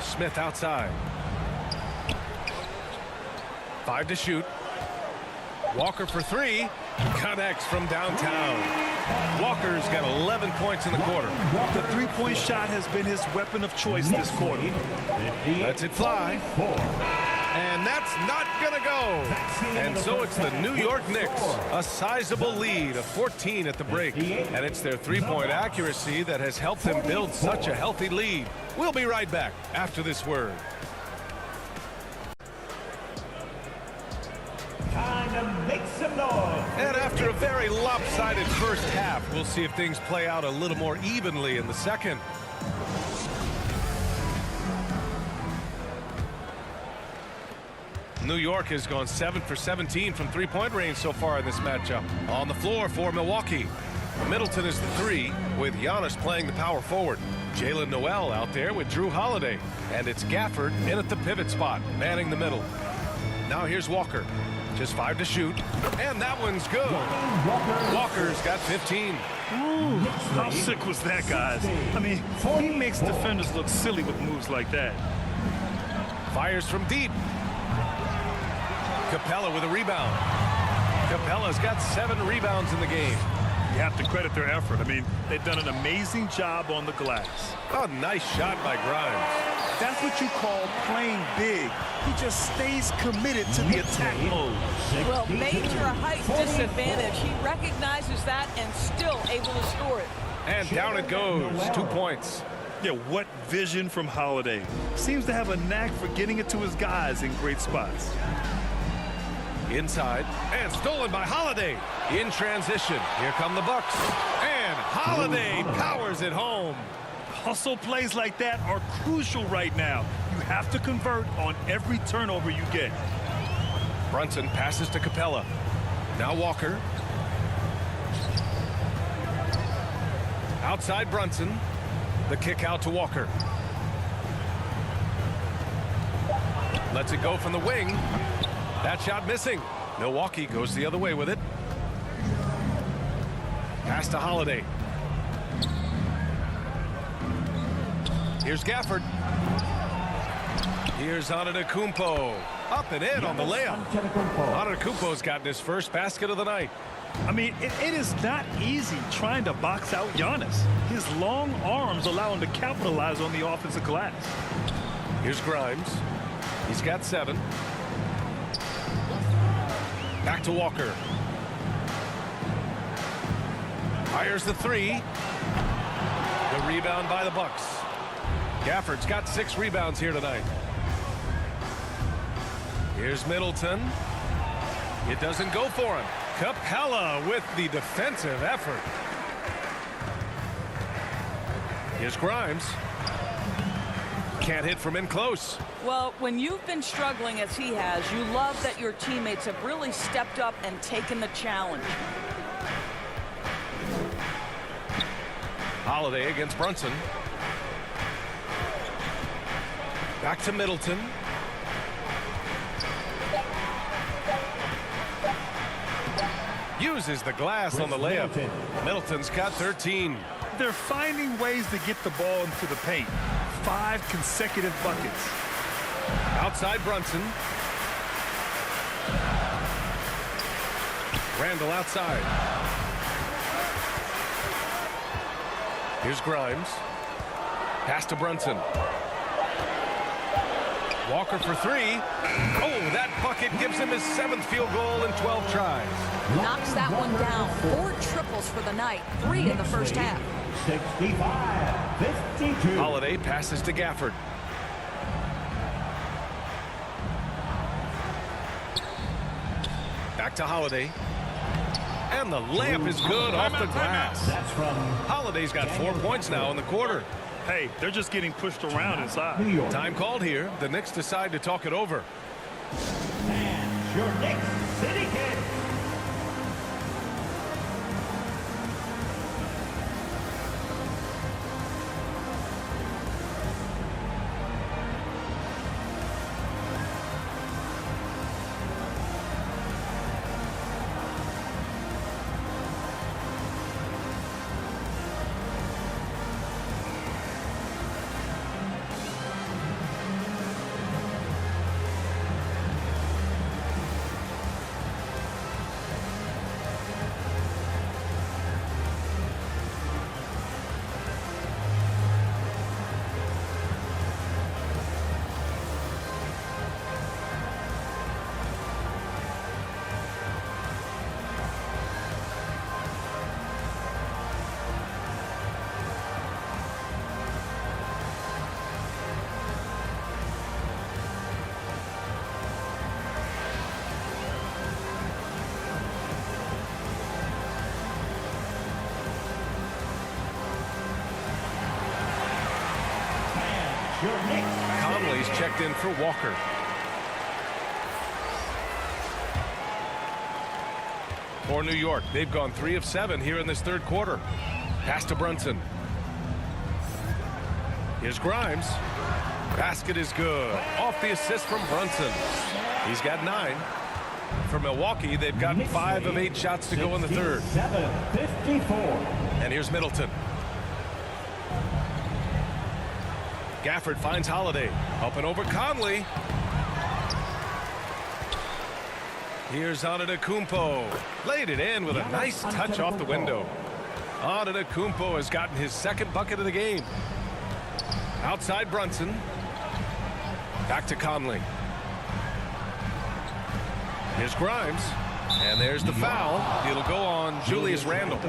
Speaker 1: Smith outside. 5 to shoot. Walker for 3. Connects from downtown. Walker's got 11 points in the quarter.
Speaker 4: The three-point shot has been his weapon of choice this quarter.
Speaker 1: Lets it fly. And that's not gonna go. And so it's the New York Knicks, a sizable lead of 14 at the break. And it's their three-point accuracy that has helped them build such a healthy lead. We'll be right back after this word.
Speaker 5: Time to make some noise.
Speaker 1: And after a very lopsided first half, we'll see if things play out a little more evenly in the second. New York has gone 7 for 17 from three-point range so far in this matchup. On the floor for Milwaukee, Middleton is the 3, with Giannis playing the power forward. Jalen Noel out there with Drew Holiday. And it's Gafford in at the pivot spot, manning the middle. Now here's Walker. Just 5 to shoot. And that one's good. Walker's got 15.
Speaker 4: Ooh, how sick was that, guys? I mean, he makes defenders look silly with moves like that.
Speaker 1: Fires from deep. Capella with a rebound. Capella's got 7 rebounds in the game.
Speaker 4: You have to credit their effort. I mean, they've done an amazing job on the glass.
Speaker 1: Oh, nice shot by Grimes.
Speaker 4: That's what you call playing big. He just stays committed to the attack mode.
Speaker 3: Well, major height disadvantage. He recognizes that and still able to score it.
Speaker 1: And down it goes. 2 points.
Speaker 4: Yeah, what vision from Holiday. Seems to have a knack for getting it to his guys in great spots.
Speaker 1: Inside, and stolen by Holiday. In transition, here come the Bucks. And Holiday powers it home.
Speaker 4: Hustle plays like that are crucial right now. You have to convert on every turnover you get.
Speaker 1: Brunson passes to Capella. Now Walker. Outside Brunson. The kick out to Walker. Lets it go from the wing. That shot missing. Milwaukee goes the other way with it. Pass to Holiday. Here's Gafford. Here's Antetokounmpo. Up and in on the layup. Antetokounmpo's gotten his first basket of the night.
Speaker 4: I mean, it is not easy trying to box out Giannis. His long arms allow him to capitalize on the offensive glass.
Speaker 1: Here's Grimes. He's got 7. Back to Walker. Fires the 3. The rebound by the Bucks. Gafford's got 6 rebounds here tonight. Here's Middleton. It doesn't go for him. Capella with the defensive effort. Here's Grimes. Can't hit from in close.
Speaker 3: Well, when you've been struggling as he has, you love that your teammates have really stepped up and taken the challenge.
Speaker 1: Holiday against Brunson. Back to Middleton. Uses the glass on the layup. Middleton's got 13.
Speaker 4: They're finding ways to get the ball into the paint. 5 consecutive buckets.
Speaker 1: Outside Brunson. Randall outside. Here's Grimes. Pass to Brunson. Walker for 3. Oh, that bucket gives him his 7th field goal in 12 tries.
Speaker 3: Knocks that one down. 4 triples for the night. 3 in the first half.
Speaker 5: 65-52.
Speaker 1: Holiday passes to Gafford. Back to Holiday. And the layup is good off the glass.
Speaker 5: That's from
Speaker 1: Holiday's got 4 points now in the quarter.
Speaker 4: Hey, they're just getting pushed around inside.
Speaker 5: New York.
Speaker 1: Time called here. The Knicks decide to talk it over.
Speaker 5: And your Knicks City Kid.
Speaker 1: Conley's checked in for Walker. For New York, they've gone 3 of 7 here in this third quarter. Pass to Brunson. Here's Grimes. Basket is good. Off the assist from Brunson. He's got 9. For Milwaukee, they've gotten 5 of 8 shots to go in the third.
Speaker 5: 57-54.
Speaker 1: And here's Middleton. Gafford finds Holiday. Up and over Conley. Here's Antetokounmpo. Laid it in with a nice touch off the window. Antetokounmpo has gotten his second bucket of the game. Outside Brunson. Back to Conley. Here's Grimes. And there's the foul. It'll go on Julius Randle.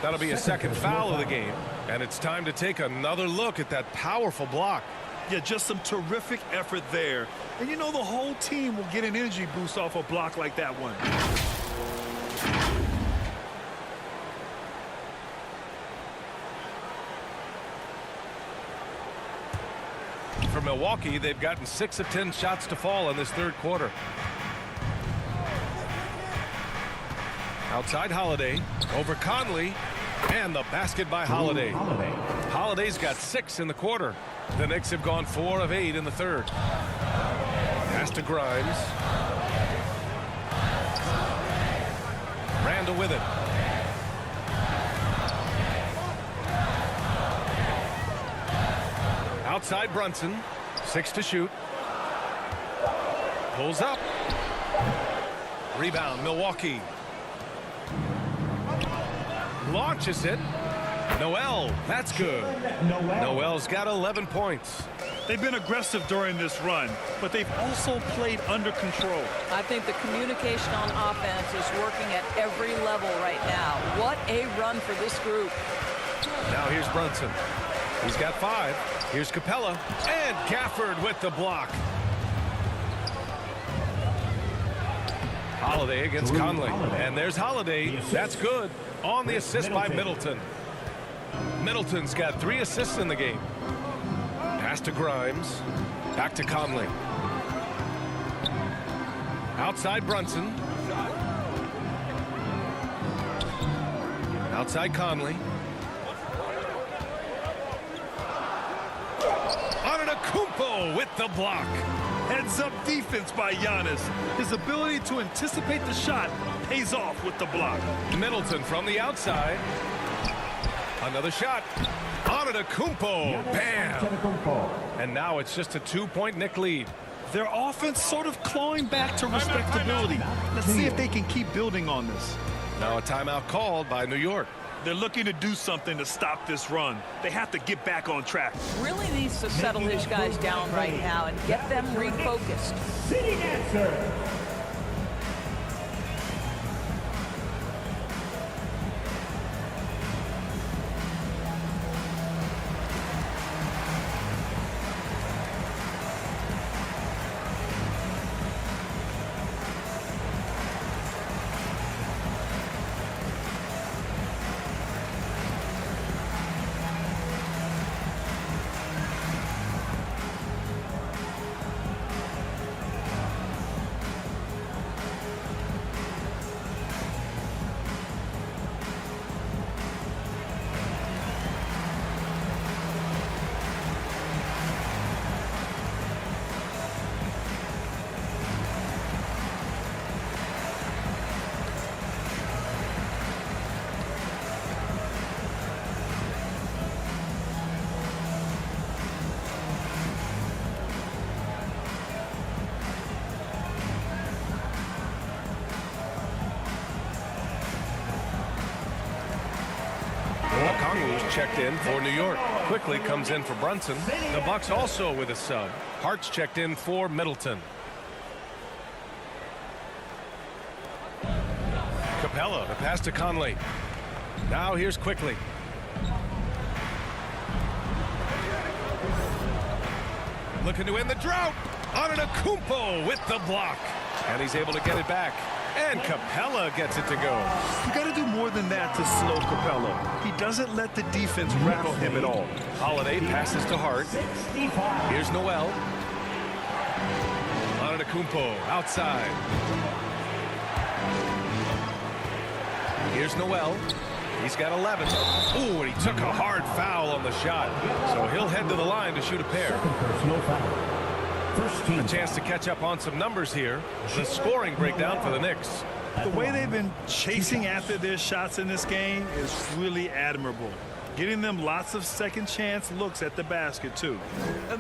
Speaker 1: That'll be a second foul of the game. And it's time to take another look at that powerful block.
Speaker 4: Yeah, just some terrific effort there. And you know the whole team will get an energy boost off a block like that one.
Speaker 1: For Milwaukee, they've gotten 6 of 10 shots to fall in this third quarter. Outside Holiday, over Conley, and the basket by Holiday. Holiday's got 6 in the quarter. The Knicks have gone 4 of 8 in the third. Pass to Grimes. Randle with it. Outside Brunson. 6 to shoot. Pulls up. Rebound, Milwaukee. Launches it. Noel, that's good. Noel's got 11 points.
Speaker 4: They've been aggressive during this run, but they've also played under control.
Speaker 3: I think the communication on offense is working at every level right now. What a run for this group.
Speaker 1: Now here's Brunson. He's got 5. Here's Capella. And Gafford with the block. Holiday against Conley. And there's Holiday. That's good. On the assist by Middleton. Middleton's got 3 assists in the game. Pass to Grimes. Back to Conley. Outside Brunson. Outside Conley. Antetokounmpo with the block.
Speaker 4: Heads-up defense by Giannis. His ability to anticipate the shot pays off with the block.
Speaker 1: Middleton from the outside. Another shot. Antetokounmpo. Bam. And now it's just a 2-point Knick lead.
Speaker 4: Their offense sort of clawing back to respectability. Let's see if they can keep building on this.
Speaker 1: Now a timeout called by New York.
Speaker 4: They're looking to do something to stop this run. They have to get back on track.
Speaker 3: Really needs to settle his guys down right now and get them refocused.
Speaker 5: Sitting answer.
Speaker 1: Checked in for New York. Quickly comes in for Brunson. The Bucks also with a sub. Hart's checked in for Middleton. Capella, the pass to Conley. Now here's Quickly. Looking to end the drought. Antetokounmpo with the block. And he's able to get it back. And Capella gets it to go.
Speaker 4: You got to do more than that to slow Capella. He doesn't let the defense rattle him at all.
Speaker 1: Holiday passes to Hart. Here's Noel. Antetokounmpo outside. Here's Noel. He's got 11. Ooh, and he took a hard foul on the shot. So he'll head to the line to shoot a pair.
Speaker 5: Personal foul.
Speaker 1: A chance to catch up on some numbers here. The scoring breakdown for the Knicks.
Speaker 4: The way they've been chasing after their shots in this game is really admirable. Getting them lots of second chance looks at the basket, too.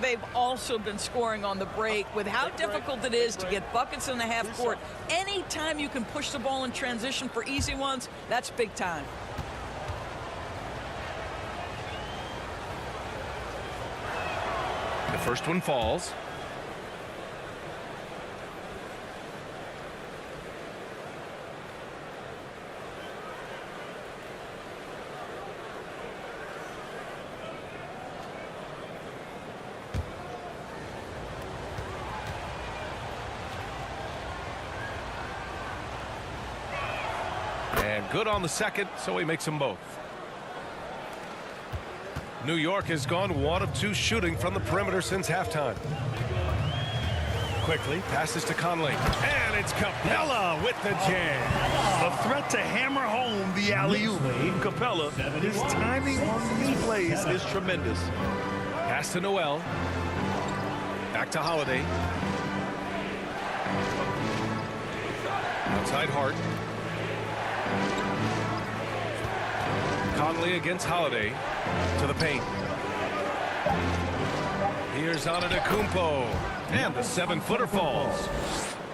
Speaker 3: They've also been scoring on the break. With how difficult it is to get buckets in the half court, anytime you can push the ball in transition for easy ones, that's big time.
Speaker 1: The first one falls. And good on the second, so he makes them both. New York has gone 1 of 2 shooting from the perimeter since halftime. Quickly passes to Conley, and it's Capella with the jam.
Speaker 4: A threat to hammer home the alley-oop. Capella, his timing on these plays is tremendous.
Speaker 1: Pass to Noel. Back to Holiday. Outside Hart. Conley against Holiday to the paint. Here's Antetokounmpo, and the 7-footer falls.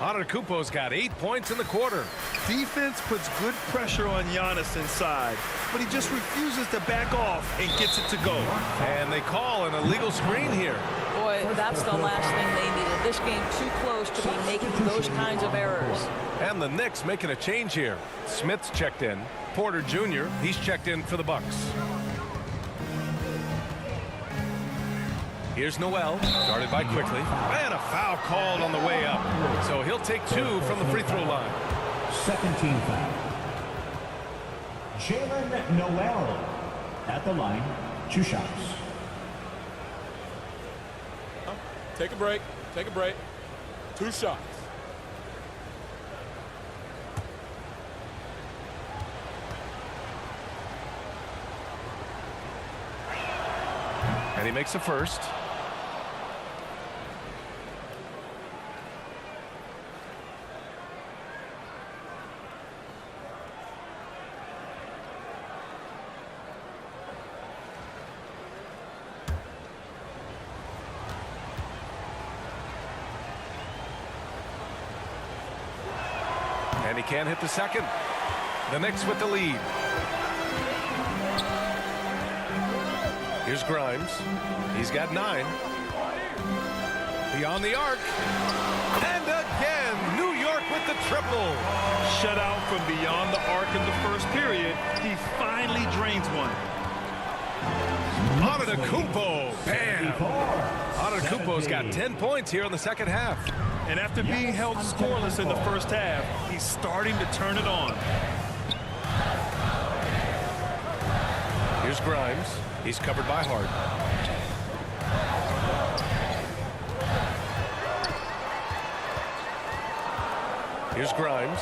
Speaker 1: Antetokounmpo's got 8 points in the quarter.
Speaker 4: Defense puts good pressure on Giannis inside, but he just refuses to back off and gets it to go.
Speaker 1: And they call an illegal screen here.
Speaker 3: Boy, that's the last thing they needed. This game too close to be making those kinds of errors.
Speaker 1: And the Knicks making a change here. Smith's checked in. Porter Jr., he's checked in for the Bucks. Here's Noel, guarded by Quickly. And a foul called on the way up. So he'll take 2 from the free throw line.
Speaker 5: Second team foul. Jalen Noel at the line. 2 shots.
Speaker 6: Take a break. Take a break. 2 shots.
Speaker 1: And he makes the first. And he can't hit the second. The Knicks with the lead. Here's Grimes. He's got 9. Beyond the arc. And again, New York with the triple.
Speaker 4: Shut out from beyond the arc in the first period. He finally drains one.
Speaker 1: Antetokounmpo. Bam. Antetokounmpo's got 10 points here in the second half.
Speaker 4: And after being held scoreless in the first half, he's starting to turn it on.
Speaker 1: Here's Grimes. He's covered by Hart. Here's Grimes.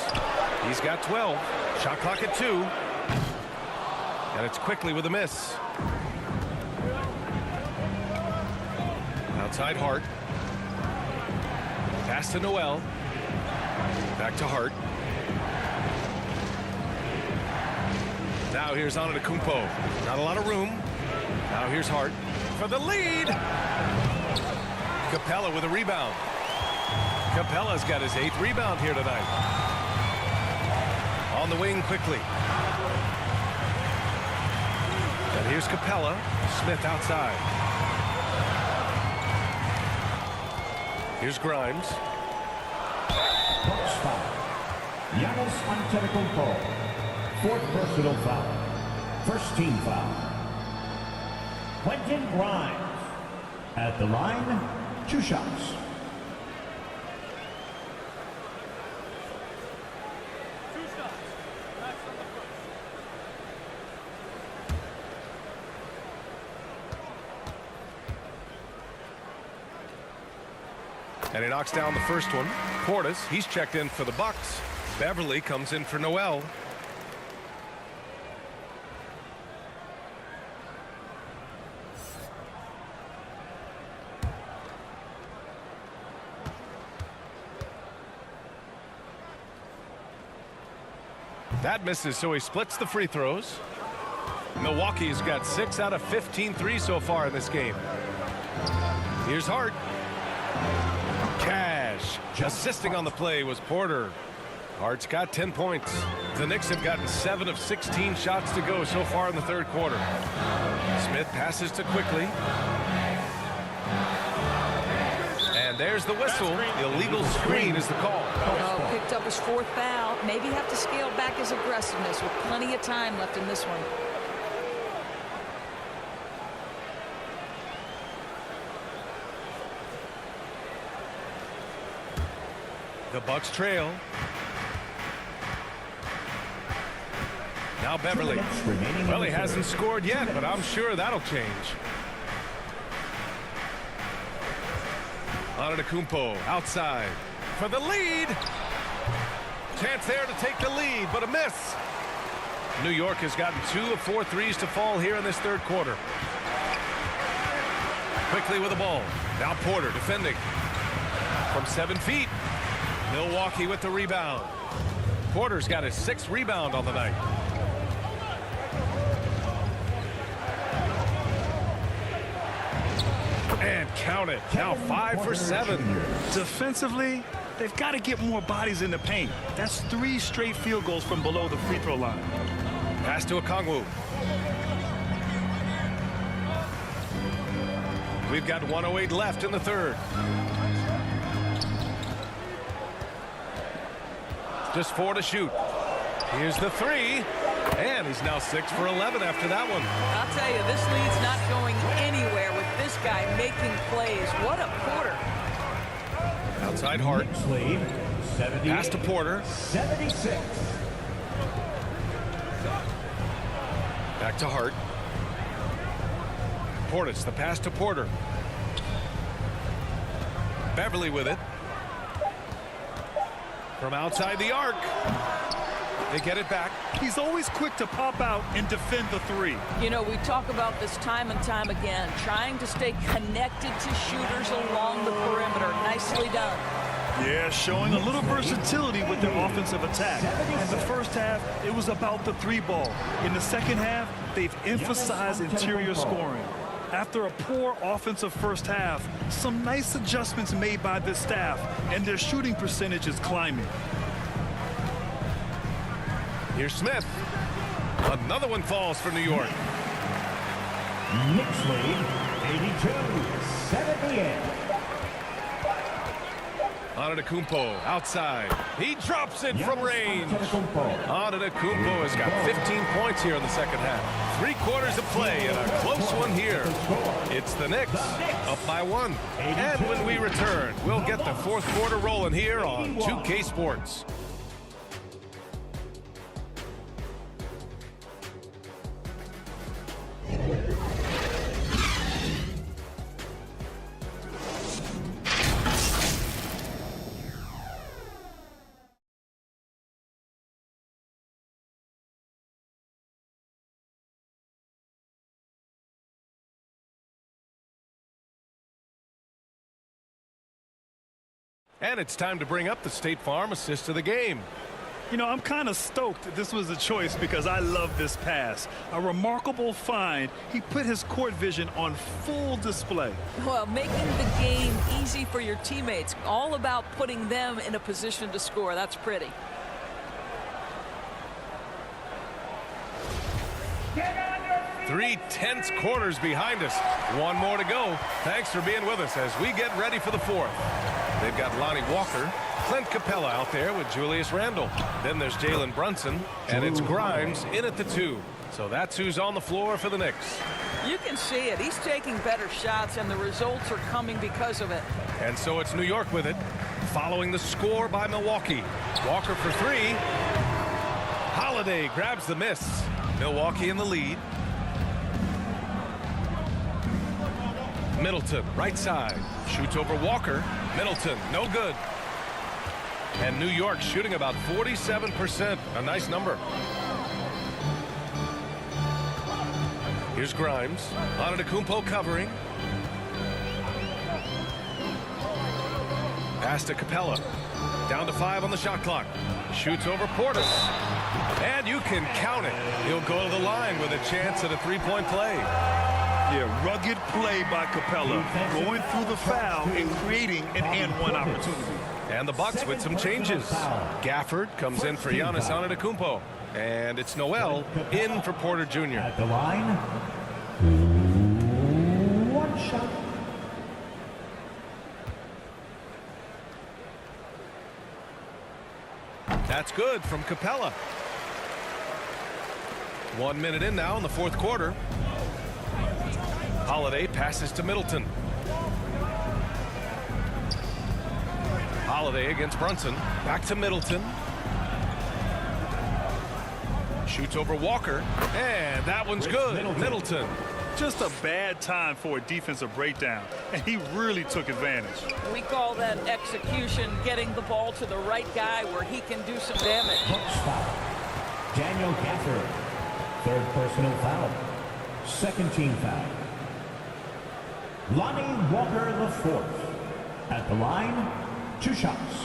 Speaker 1: He's got 12. Shot clock at 2. And it's Quickly with a miss. Outside Hart. Pass to Noel. Back to Hart. Now here's Antetokounmpo. Not a lot of room. Now here's Hart for the lead. Capella with a rebound. Capella's got his 8th rebound here tonight. On the wing quickly. And here's Capella. Smith outside. Here's Grimes.
Speaker 5: Bucks foul. Giannis Antetokounmpo. 4th personal foul. First team foul. Quentin Grimes at the line. 2 shots.
Speaker 1: And he knocks down the first one. Portis, he's checked in for the Bucks. Beverly comes in for Noel. That misses, so he splits the free throws. Milwaukee's got 6 out of 15 threes so far in this game. Here's Hart. Cash. Assisting on the play was Porter. Hart's got 10 points. The Knicks have gotten 7 of 16 shots to go so far in the third quarter. Smith passes to Quickly. there's the whistle. Illegal screen is the call.
Speaker 3: Oh, picked up his 4th foul. Maybe have to scale back his aggressiveness with plenty of time left in this one.
Speaker 1: The Bucks trail. Now Beverly. Well, he hasn't scored yet, but I'm sure that'll change. Antetokounmpo outside for the lead. Chance there to take the lead, but a miss. New York has gotten 2 of 4 threes to fall here in this 3rd quarter. Quickly with the ball. Now Porter defending from 7 feet. Milwaukee with the rebound. Porter's got his 6th rebound on the night. And count it. Now 5 for 7.
Speaker 4: Defensively, they've got to get more bodies in the paint. That's 3 straight field goals from below the free throw line.
Speaker 1: Pass to Okongwu. We've got 1:08 left in the 3rd. Just 4 to shoot. Here's the 3. And he's now 6 for 11 after that one.
Speaker 3: I'll tell you, this lead's not going anywhere with this guy making plays. What a Porter.
Speaker 1: Outside Hart.
Speaker 5: Knicks lead, 78,
Speaker 1: Pass to Porter.
Speaker 5: 76.
Speaker 1: Back to Hart. Portis, the pass to Porter. Beverly with it. From outside the arc. They get it back.
Speaker 4: He's always quick to pop out and defend the 3.
Speaker 3: You know, we talk about this time and time again, trying to stay connected to shooters along the perimeter. Nicely done.
Speaker 4: Yeah, showing a little versatility with their offensive attack. In the first half, it was about the 3 ball. In the second half, they've emphasized interior scoring. After a poor offensive first half, some nice adjustments made by this staff, and their shooting percentage is climbing.
Speaker 1: Here's Smith. Another one falls for New York.
Speaker 5: Knicks lead, 82-78.
Speaker 1: Antetokounmpo outside. He drops it from range. Antetokounmpo has got 15 points here in the second half. 3 quarters of play and a close one here. It's the Knicks up by 1. And when we return, we'll get the 4th quarter rolling here on 2K Sports. And it's time to bring up the State Farm assist of the game.
Speaker 4: You know, I'm kind of stoked that this was a choice because I love this pass. A remarkable find. He put his court vision on full display.
Speaker 3: Well, making the game easy for your teammates. All about putting them in a position to score. That's pretty.
Speaker 1: Three tense quarters behind us. 1 more to go. Thanks for being with us as we get ready for the 4th. They've got Lonnie Walker, Clint Capella out there with Julius Randle. Then there's Jalen Brunson, and it's Grimes in at the 2. So that's who's on the floor for the Knicks.
Speaker 3: You can see it. He's taking better shots, and the results are coming because of it.
Speaker 1: And so it's New York with it, following the score by Milwaukee. Walker for 3. Holiday grabs the miss. Milwaukee in the lead. Middleton, right side. Shoots over Walker. Middleton, no good. And New York shooting about 47%. A nice number. Here's Grimes. Antetokounmpo covering. Pass to Capella. Down to 5 on the shot clock. Shoots over Portis. And you can count it. He'll go to the line with a chance at a 3-point play.
Speaker 4: Yeah, rugged play by Capella, going through the foul and creating an and-one opportunity.
Speaker 1: And the Bucks with some changes. Gafford comes in for Giannis Antetokounmpo. And it's Noel in for Porter Jr.
Speaker 5: At the line, 1 shot.
Speaker 1: That's good from Capella. 1 minute in now in the fourth quarter. Holiday passes to Middleton. Holiday against Brunson. Back to Middleton. Shoots over Walker. And that one's good. Middleton.
Speaker 4: Just a bad time for a defensive breakdown, and he really took advantage.
Speaker 3: We call that execution, getting the ball to the right guy where he can do some damage.
Speaker 5: Hooks foul. Daniel Gafford. Third personal foul. Second team foul. Lonnie Walker the fourth. At the line, 2 shots.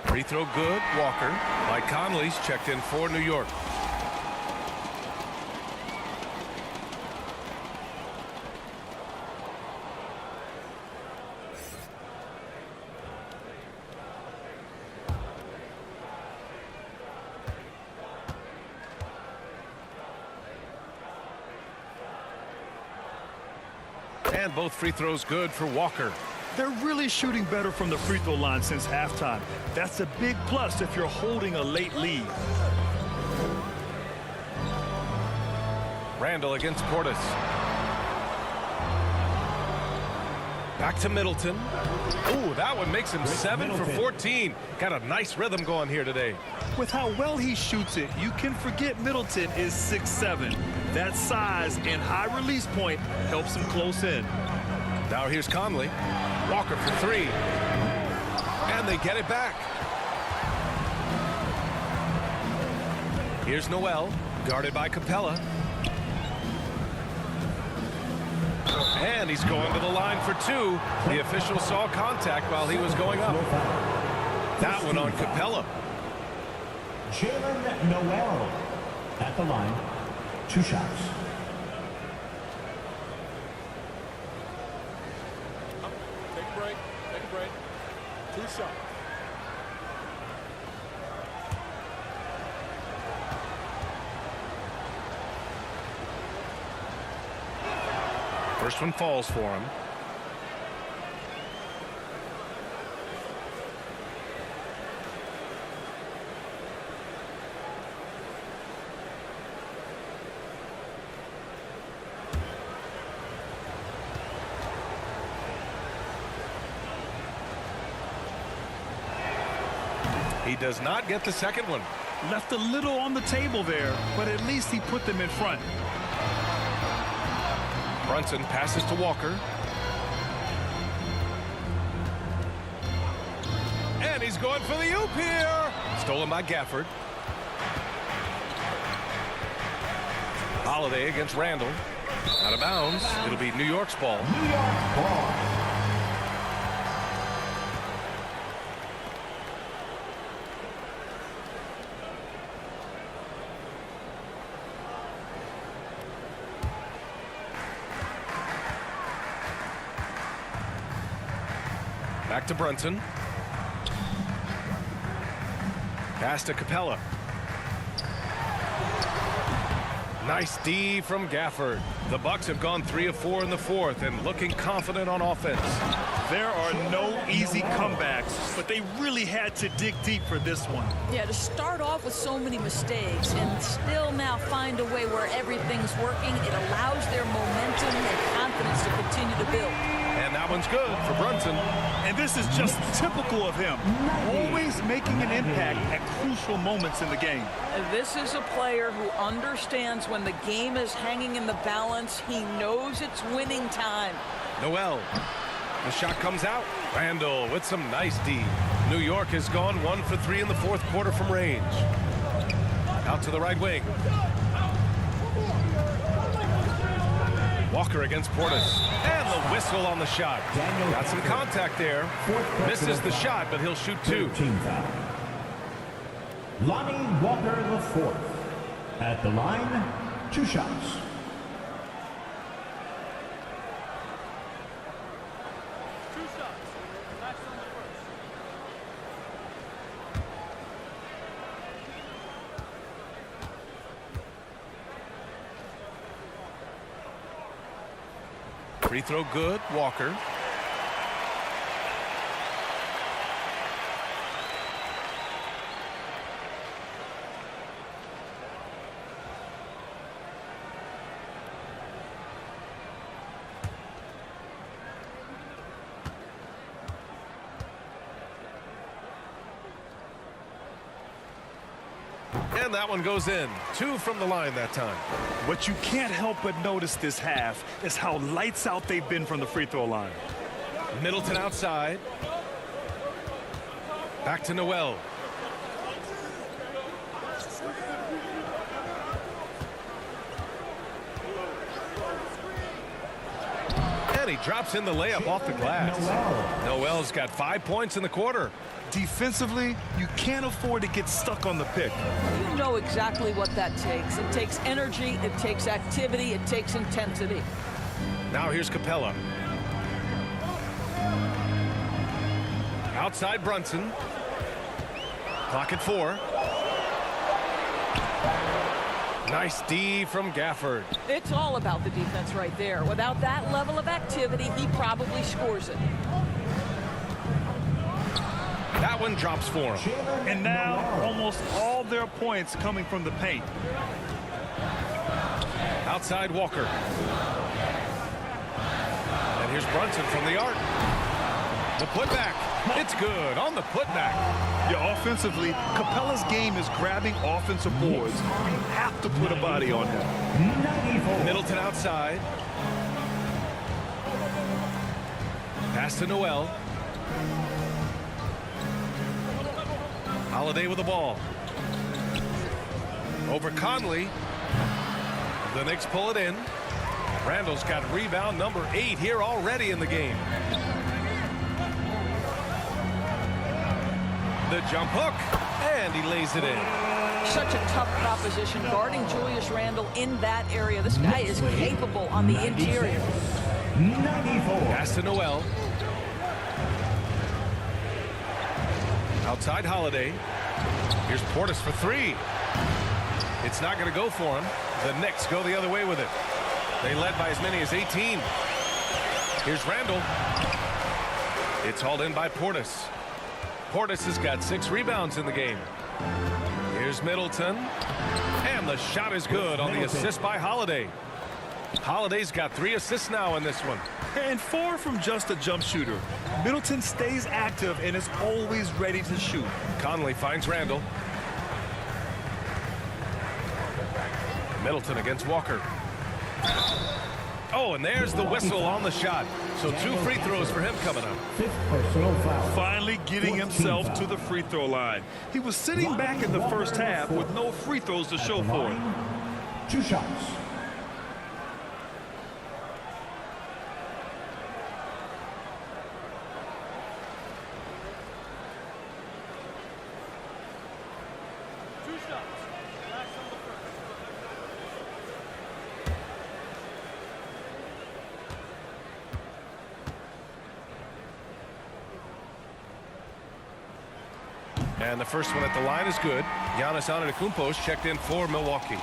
Speaker 1: Free throw good. Walker. Mike Conley's checked in for New York. And both free throws good for Walker.
Speaker 4: They're really shooting better from the free throw line since halftime. That's a big plus if you're holding a late lead.
Speaker 1: Randall against Portis. Back to Middleton. Ooh, that one makes him 7 for 14. Got a nice rhythm going here today.
Speaker 4: With how well he shoots it, you can forget Middleton is 6'7". That size and high release point helps him close in.
Speaker 1: Now here's Conley. Walker for 3. And they get it back. Here's Noel, guarded by Capella. And he's going to the line for 2. The official saw contact while he was going up. That one on Capella.
Speaker 5: Jalen Noel at the line, 2 shots.
Speaker 6: Take a break. Take a break. 2 shots.
Speaker 1: First one falls for him. He does not get the second one.
Speaker 4: Left a little on the table there, but at least he put them in front.
Speaker 1: Brunson passes to Walker. And he's going for the oop here. Stolen by Gafford. Holiday against Randall. Out of bounds. It'll be New York's ball.
Speaker 5: New York ball.
Speaker 1: Back to Brunson. Pass to Capella. Nice D from Gafford. The Bucks have gone 3 of 4 in the fourth and looking confident on offense.
Speaker 4: There are no easy comebacks, but they really had to dig deep for this one.
Speaker 3: Yeah, to start off with so many mistakes and still now find a way where everything's working, it allows their momentum and confidence to continue to build.
Speaker 1: And that one's good for Brunson.
Speaker 4: And this is just typical of him. Always making an impact at crucial moments in the game.
Speaker 3: This is a player who understands when the game is hanging in the balance. He knows it's winning time.
Speaker 1: Noel. The shot comes out. Randall with some nice D. New York has gone 1 for 3 in the fourth quarter from range. Out to the right wing. Walker against Portis. And the whistle on the shot. Got some contact there. Misses the shot, but he'll shoot 2.
Speaker 5: Team foul. Lonnie Walker the fourth. At the line, 2 shots.
Speaker 1: Free throw good. Walker. And that one goes in. 2 from the line that time.
Speaker 4: What you can't help but notice this half is how lights out they've been from the free throw line.
Speaker 1: Middleton outside. Back to Noel. And he drops in the layup off the glass. Noel's got 5 points in the quarter.
Speaker 4: Defensively, you can't afford to get stuck on the pick.
Speaker 3: You know exactly what that takes. It takes energy, it takes activity, it takes intensity.
Speaker 1: Now here's Capella. Outside Brunson. Clock at 4. Nice D from Gafford.
Speaker 3: It's all about the defense right there. Without that level of activity, he probably scores it.
Speaker 1: That one drops for him.
Speaker 4: And now almost all their points coming from the paint.
Speaker 1: Outside Walker. And here's Brunson from the arc. The putback. It's good on the putback.
Speaker 4: Yeah, offensively, Capella's game is grabbing offensive boards. You have to put a body on him.
Speaker 1: Middleton outside. Pass to Noel. Holiday with the ball. Over Conley. The Knicks pull it in. Randall's got rebound number 8 here already in the game. The jump hook. And he lays it in.
Speaker 3: Such a tough proposition guarding Julius Randle in that area. This guy is capable on the interior.
Speaker 5: 94.
Speaker 1: Pass to Noel. Outside Holiday. Here's Portis for 3. It's not going to go for him. The Knicks go the other way with it. They led by as many as 18. Here's Randall. It's hauled in by Portis. Portis has got 6 rebounds in the game. Here's Middleton. And the shot is good on the assist by Holiday. Holiday's got 3 assists now in this one.
Speaker 4: And far from just a jump shooter, Middleton stays active and is always ready to shoot.
Speaker 1: Conley finds Randall. Middleton against Walker. Oh, and there's the whistle on the shot. So 2 free throws for him coming up.
Speaker 5: 5th personal foul.
Speaker 4: Finally getting himself to the free throw line. He was sitting back in the first half with no free throws to show for it.
Speaker 5: 2 shots.
Speaker 1: And the first one at the line is good. Giannis Antetokounmpo's checked in for Milwaukee.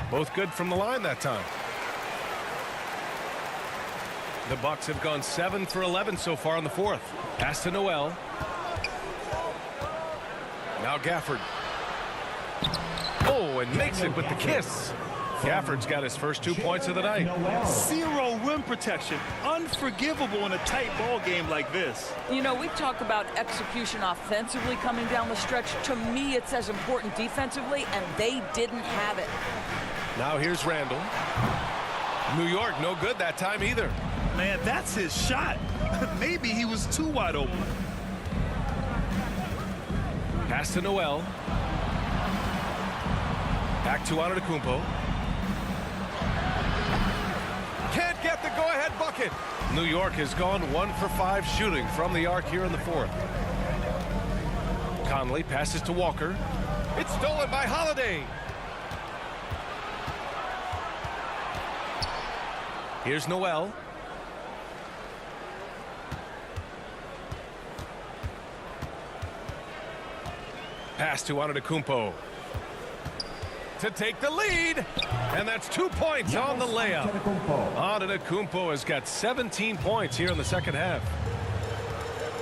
Speaker 1: Both good from the line that time. The Bucks have gone 7 for 11 so far in the 4th. Pass to Noel. Now Gafford. Oh, and makes it with the kiss. Gafford's got his first 2 points of the night.
Speaker 4: 0 rim protection. Unforgivable in a tight ball game like this.
Speaker 3: You know, we've talked about execution offensively coming down the stretch. To me, it's as important defensively, and they didn't have it.
Speaker 1: Now here's Randall. New York, no good that time either.
Speaker 4: Man, that's his shot. Maybe he was too wide open.
Speaker 1: Pass to Noel. Back to Antetokounmpo. Can't get the go-ahead bucket. New York has gone 1 for 5 shooting from the arc here in the fourth. Conley passes to Walker. It's stolen by Holiday. Here's Noel. Pass to Antetokounmpo to take the lead, and that's 2 points on the layup. Antetokounmpo has got 17 points here in the second half.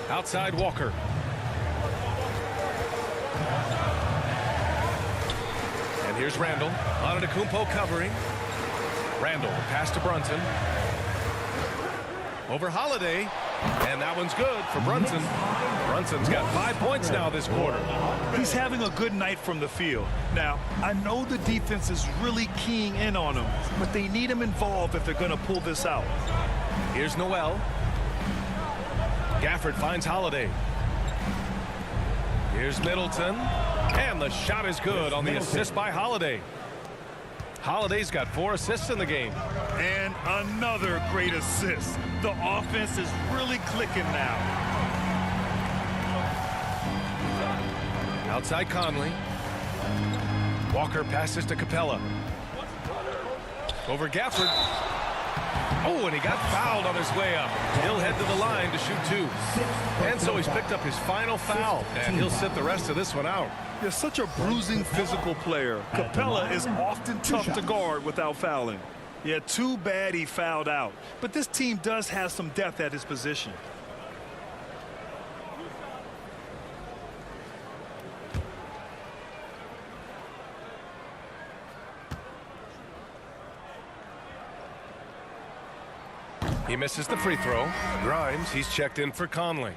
Speaker 1: Outside Walker. And here's Randall. Antetokounmpo covering. Randall pass to Brunson. Over Holiday, and that one's good for Brunson. Brunson's got 5 points now this quarter.
Speaker 4: He's having a good night from the field. Now, I know the defense is really keying in on him, but they need him involved if they're going to pull this out.
Speaker 1: Here's Noel. Gafford finds Holiday. Here's Middleton, and the shot is good on the assist by Holiday. Holiday's got 4 assists in the game.
Speaker 4: And another great assist. The offense is really clicking now.
Speaker 1: Outside Conley. Walker passes to Capella. Over Gafford. Oh, and he got fouled on his way up. He'll head to the line to shoot 2. And so he's picked up his final foul, and he'll sit the rest of this one out.
Speaker 4: You're such a bruising physical player. Capella is often tough to guard without fouling. Yeah, too bad he fouled out. But this team does have some depth at his position.
Speaker 1: He misses the free throw. Grimes, he's checked in for Conley.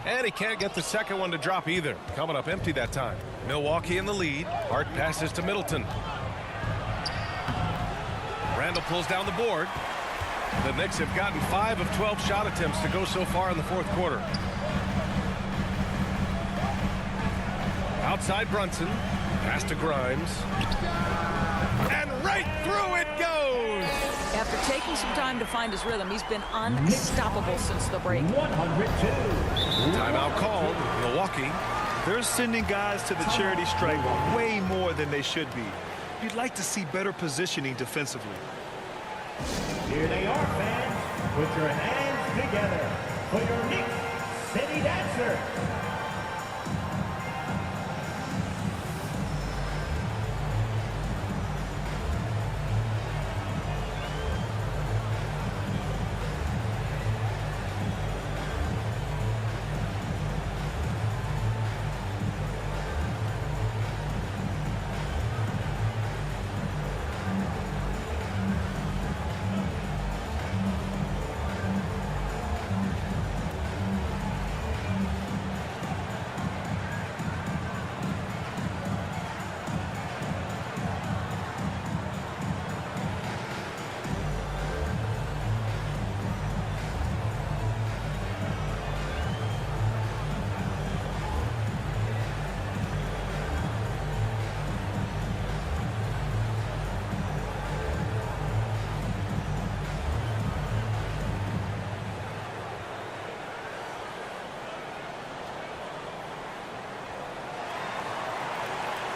Speaker 1: And he can't get the second one to drop either. Coming up empty that time. Milwaukee in the lead. Hart passes to Middleton. Randall pulls down the board. The Knicks have gotten 5 of 12 shot attempts to go so far in the fourth quarter. Outside Brunson. Pass to Grimes. And right through it goes!
Speaker 3: After taking some time to find his rhythm, he's been unstoppable since the break.
Speaker 5: 102.
Speaker 1: Timeout called. Milwaukee.
Speaker 4: They're sending guys to the charity stripe way more than they should be. You'd like to see better positioning defensively.
Speaker 5: Here they are, fans. Put your hands together for your Knicks City Dancer.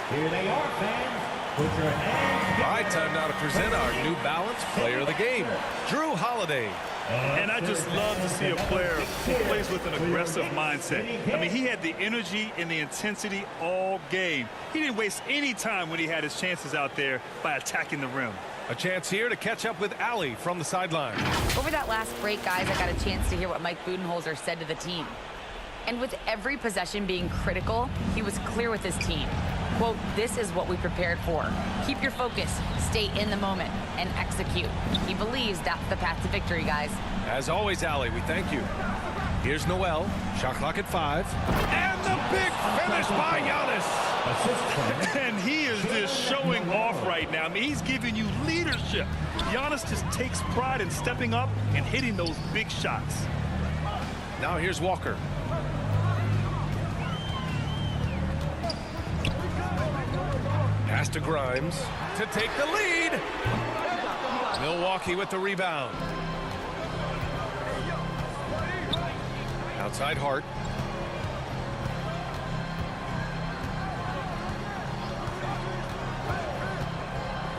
Speaker 5: Here they are, fans. Put your hands together.
Speaker 1: All right, time now to present our New Balance Player of the Game, Drew Holiday.
Speaker 4: And I just love to see a player who plays with an aggressive mindset. I mean, he had the energy and the intensity all game. He didn't waste any time when he had his chances out there by attacking the rim.
Speaker 1: A chance here to catch up with Allie from the sideline.
Speaker 2: Over that last break, guys, I got a chance to hear what Mike Budenholzer said to the team. And with every possession being critical, he was clear with his team. Quote, "This is what we prepared for. Keep your focus, stay in the moment, and execute." He believes that's the path to victory, guys.
Speaker 1: As always, Allie, we thank you. Here's Noel. Shot clock at 5. And the big finish by Giannis.
Speaker 4: And he is just showing off right now. I mean, he's giving you leadership. Giannis just takes pride in stepping up and hitting those big shots.
Speaker 1: Now here's Walker. Pass to Grimes to take the lead. Milwaukee with the rebound. Outside Hart.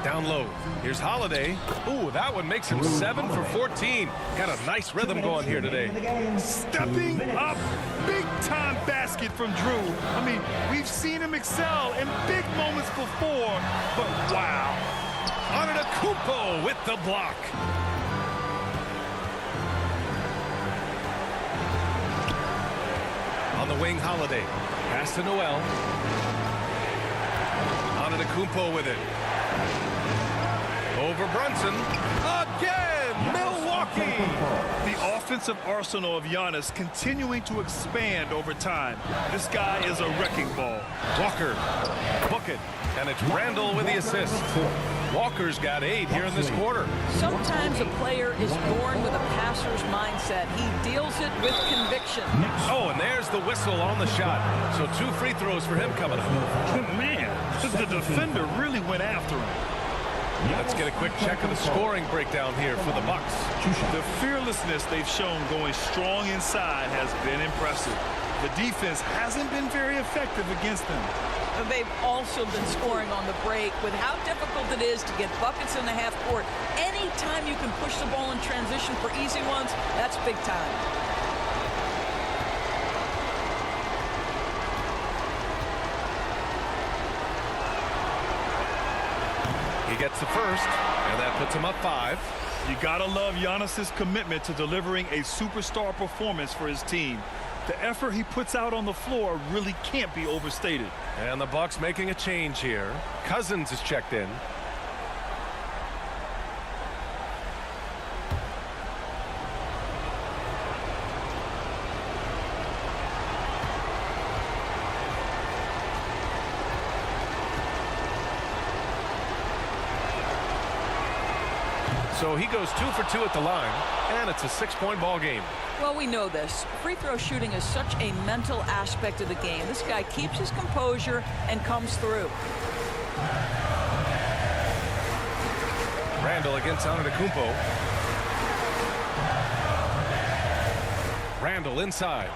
Speaker 1: Down low. Here's Holiday. Ooh, that one makes him 7 for 14. Got a nice rhythm going here today.
Speaker 4: Stepping up, big-time basket from Drew. I mean, we've seen him excel in big moments before, but wow.
Speaker 1: Antetokounmpo with the block. On the wing, Holiday. Pass to Noel. Antetokounmpo with it. Over Brunson. Again, Milwaukee.
Speaker 4: The offensive arsenal of Giannis continuing to expand over time. This guy is a wrecking ball.
Speaker 1: Walker. Book it. And it's Randall with the assist. Walker's got 8 here in this quarter.
Speaker 3: Sometimes a player is born with a passer's mindset. He deals it with conviction.
Speaker 1: Oh, and there's the whistle on the shot. So 2 free throws for him coming up.
Speaker 4: Man, the defender really went after him.
Speaker 1: Let's get a quick check of the scoring breakdown here for the Bucks.
Speaker 4: The fearlessness they've shown going strong inside has been impressive. The defense hasn't been very effective against them.
Speaker 3: They've also been scoring on the break. With how difficult it is to get buckets in the half court, anytime you can push the ball in transition for easy ones, that's big time.
Speaker 1: He gets the first, and that puts him up 5.
Speaker 4: You gotta love Giannis's commitment to delivering a superstar performance for his team. The effort he puts out on the floor really can't be overstated.
Speaker 1: And the Bucks making a change here. Cousins is checked in. So he goes 2 for 2 at the line, and it's a 6-point ball game.
Speaker 3: Well, we know this. Free throw shooting is such a mental aspect of the game. This guy keeps his composure and comes through.
Speaker 1: Randall against Antetokounmpo. Randall inside.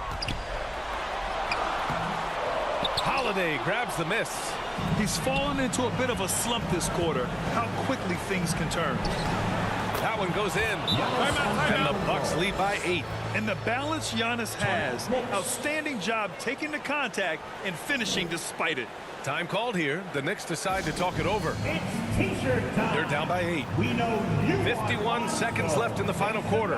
Speaker 1: Holiday grabs the miss.
Speaker 4: He's fallen into a bit of a slump this quarter. How quickly things can turn.
Speaker 1: That one goes in. And the Bucks lead by 8.
Speaker 4: And the balance Giannis has. Outstanding job taking the contact and finishing despite it.
Speaker 1: Time called here. The Knicks decide to talk it over.
Speaker 5: It's T-shirt time.
Speaker 1: They're down by 8.
Speaker 5: We know you
Speaker 1: 51 seconds left in the final quarter.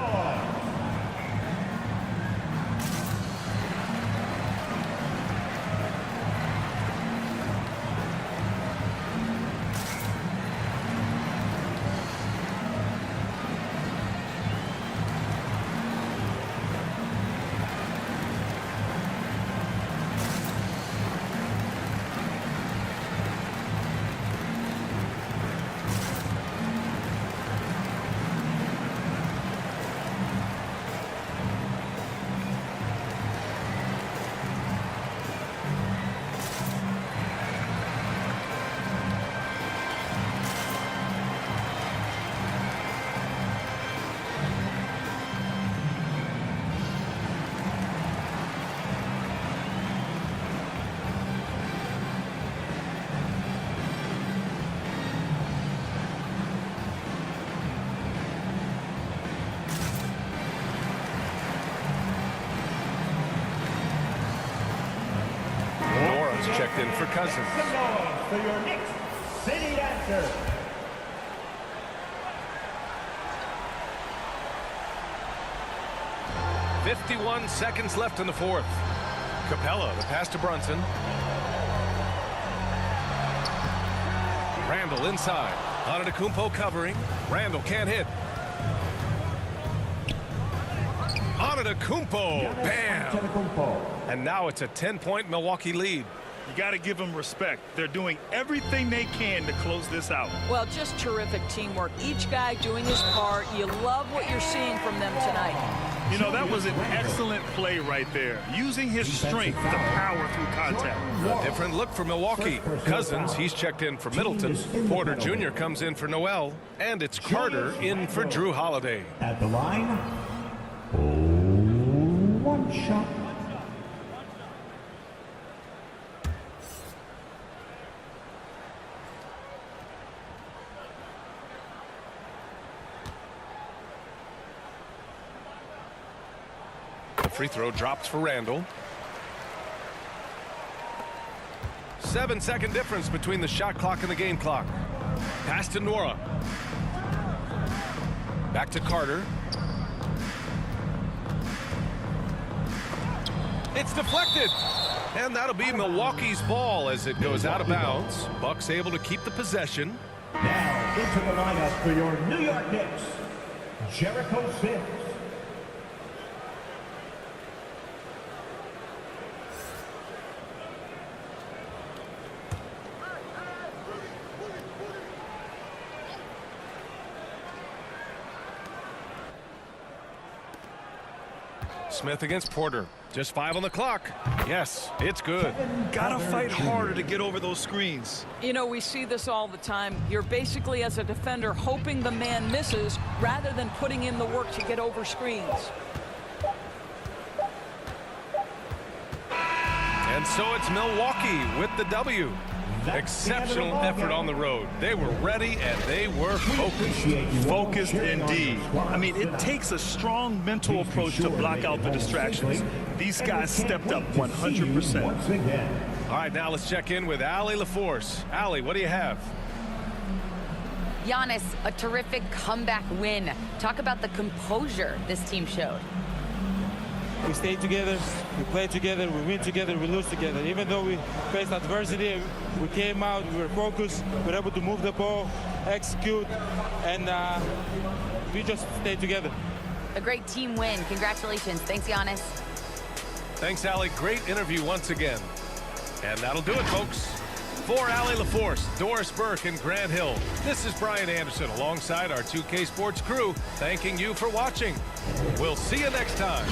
Speaker 1: Checked in for Cousins.
Speaker 5: Some noise for your Knicks City Dancer.
Speaker 1: .51 seconds left in the fourth. Capella, the pass to Brunson. Randall inside. Antetokounmpo covering. Randall can't hit. Antetokounmpo. Bam!
Speaker 5: Antetokounmpo.
Speaker 1: And now it's a 10-point Milwaukee lead.
Speaker 4: You got to give them respect. They're doing everything they can to close this out.
Speaker 3: Well, just terrific teamwork. Each guy doing his part. You love what you're seeing from them tonight.
Speaker 4: You know, that was an excellent play right there. Using his strength to power through contact.
Speaker 1: A different look for Milwaukee. Cousins, he's checked in for Middleton. Porter Jr. comes in for Noel. And it's Carter in for Drew Holiday.
Speaker 5: At the line, one shot.
Speaker 1: The free throw drops for Randall. 7-second difference between the shot clock and the game clock. Pass to Nora. Back to Carter. It's deflected. And that'll be Milwaukee's ball as it goes out of bounds. Bucks able to keep the possession.
Speaker 5: Now into the lineup for your New York Knicks, Jericho Sims.
Speaker 1: Smith against Porter. Just 5 on the clock. Yes, it's good.
Speaker 4: Gotta fight harder to get over those screens.
Speaker 3: You know, we see this all the time. You're basically, as a defender, hoping the man misses rather than putting in the work to get over screens.
Speaker 1: And so it's Milwaukee with the W. Exceptional effort on the road. They were ready and they were focused.
Speaker 4: Focused indeed. I mean, it takes a strong mental approach to block out the distractions. These guys stepped up 100%.
Speaker 1: All right, now let's check in with Allie LaForce. Allie, what do you have?
Speaker 2: Giannis, a terrific comeback win. Talk about the composure this team showed.
Speaker 7: We stay together, we play together, we win together, we lose together. Even though we faced adversity, we came out, we were focused, we were able to move the ball, execute, and we just stayed together.
Speaker 2: A great team win. Congratulations. Thanks, Giannis.
Speaker 1: Thanks, Allie. Great interview once again. And that'll do it, folks. For Allie LaForce, Doris Burke, and Grant Hill, this is Brian Anderson alongside our 2K Sports crew, thanking you for watching. We'll see you next time.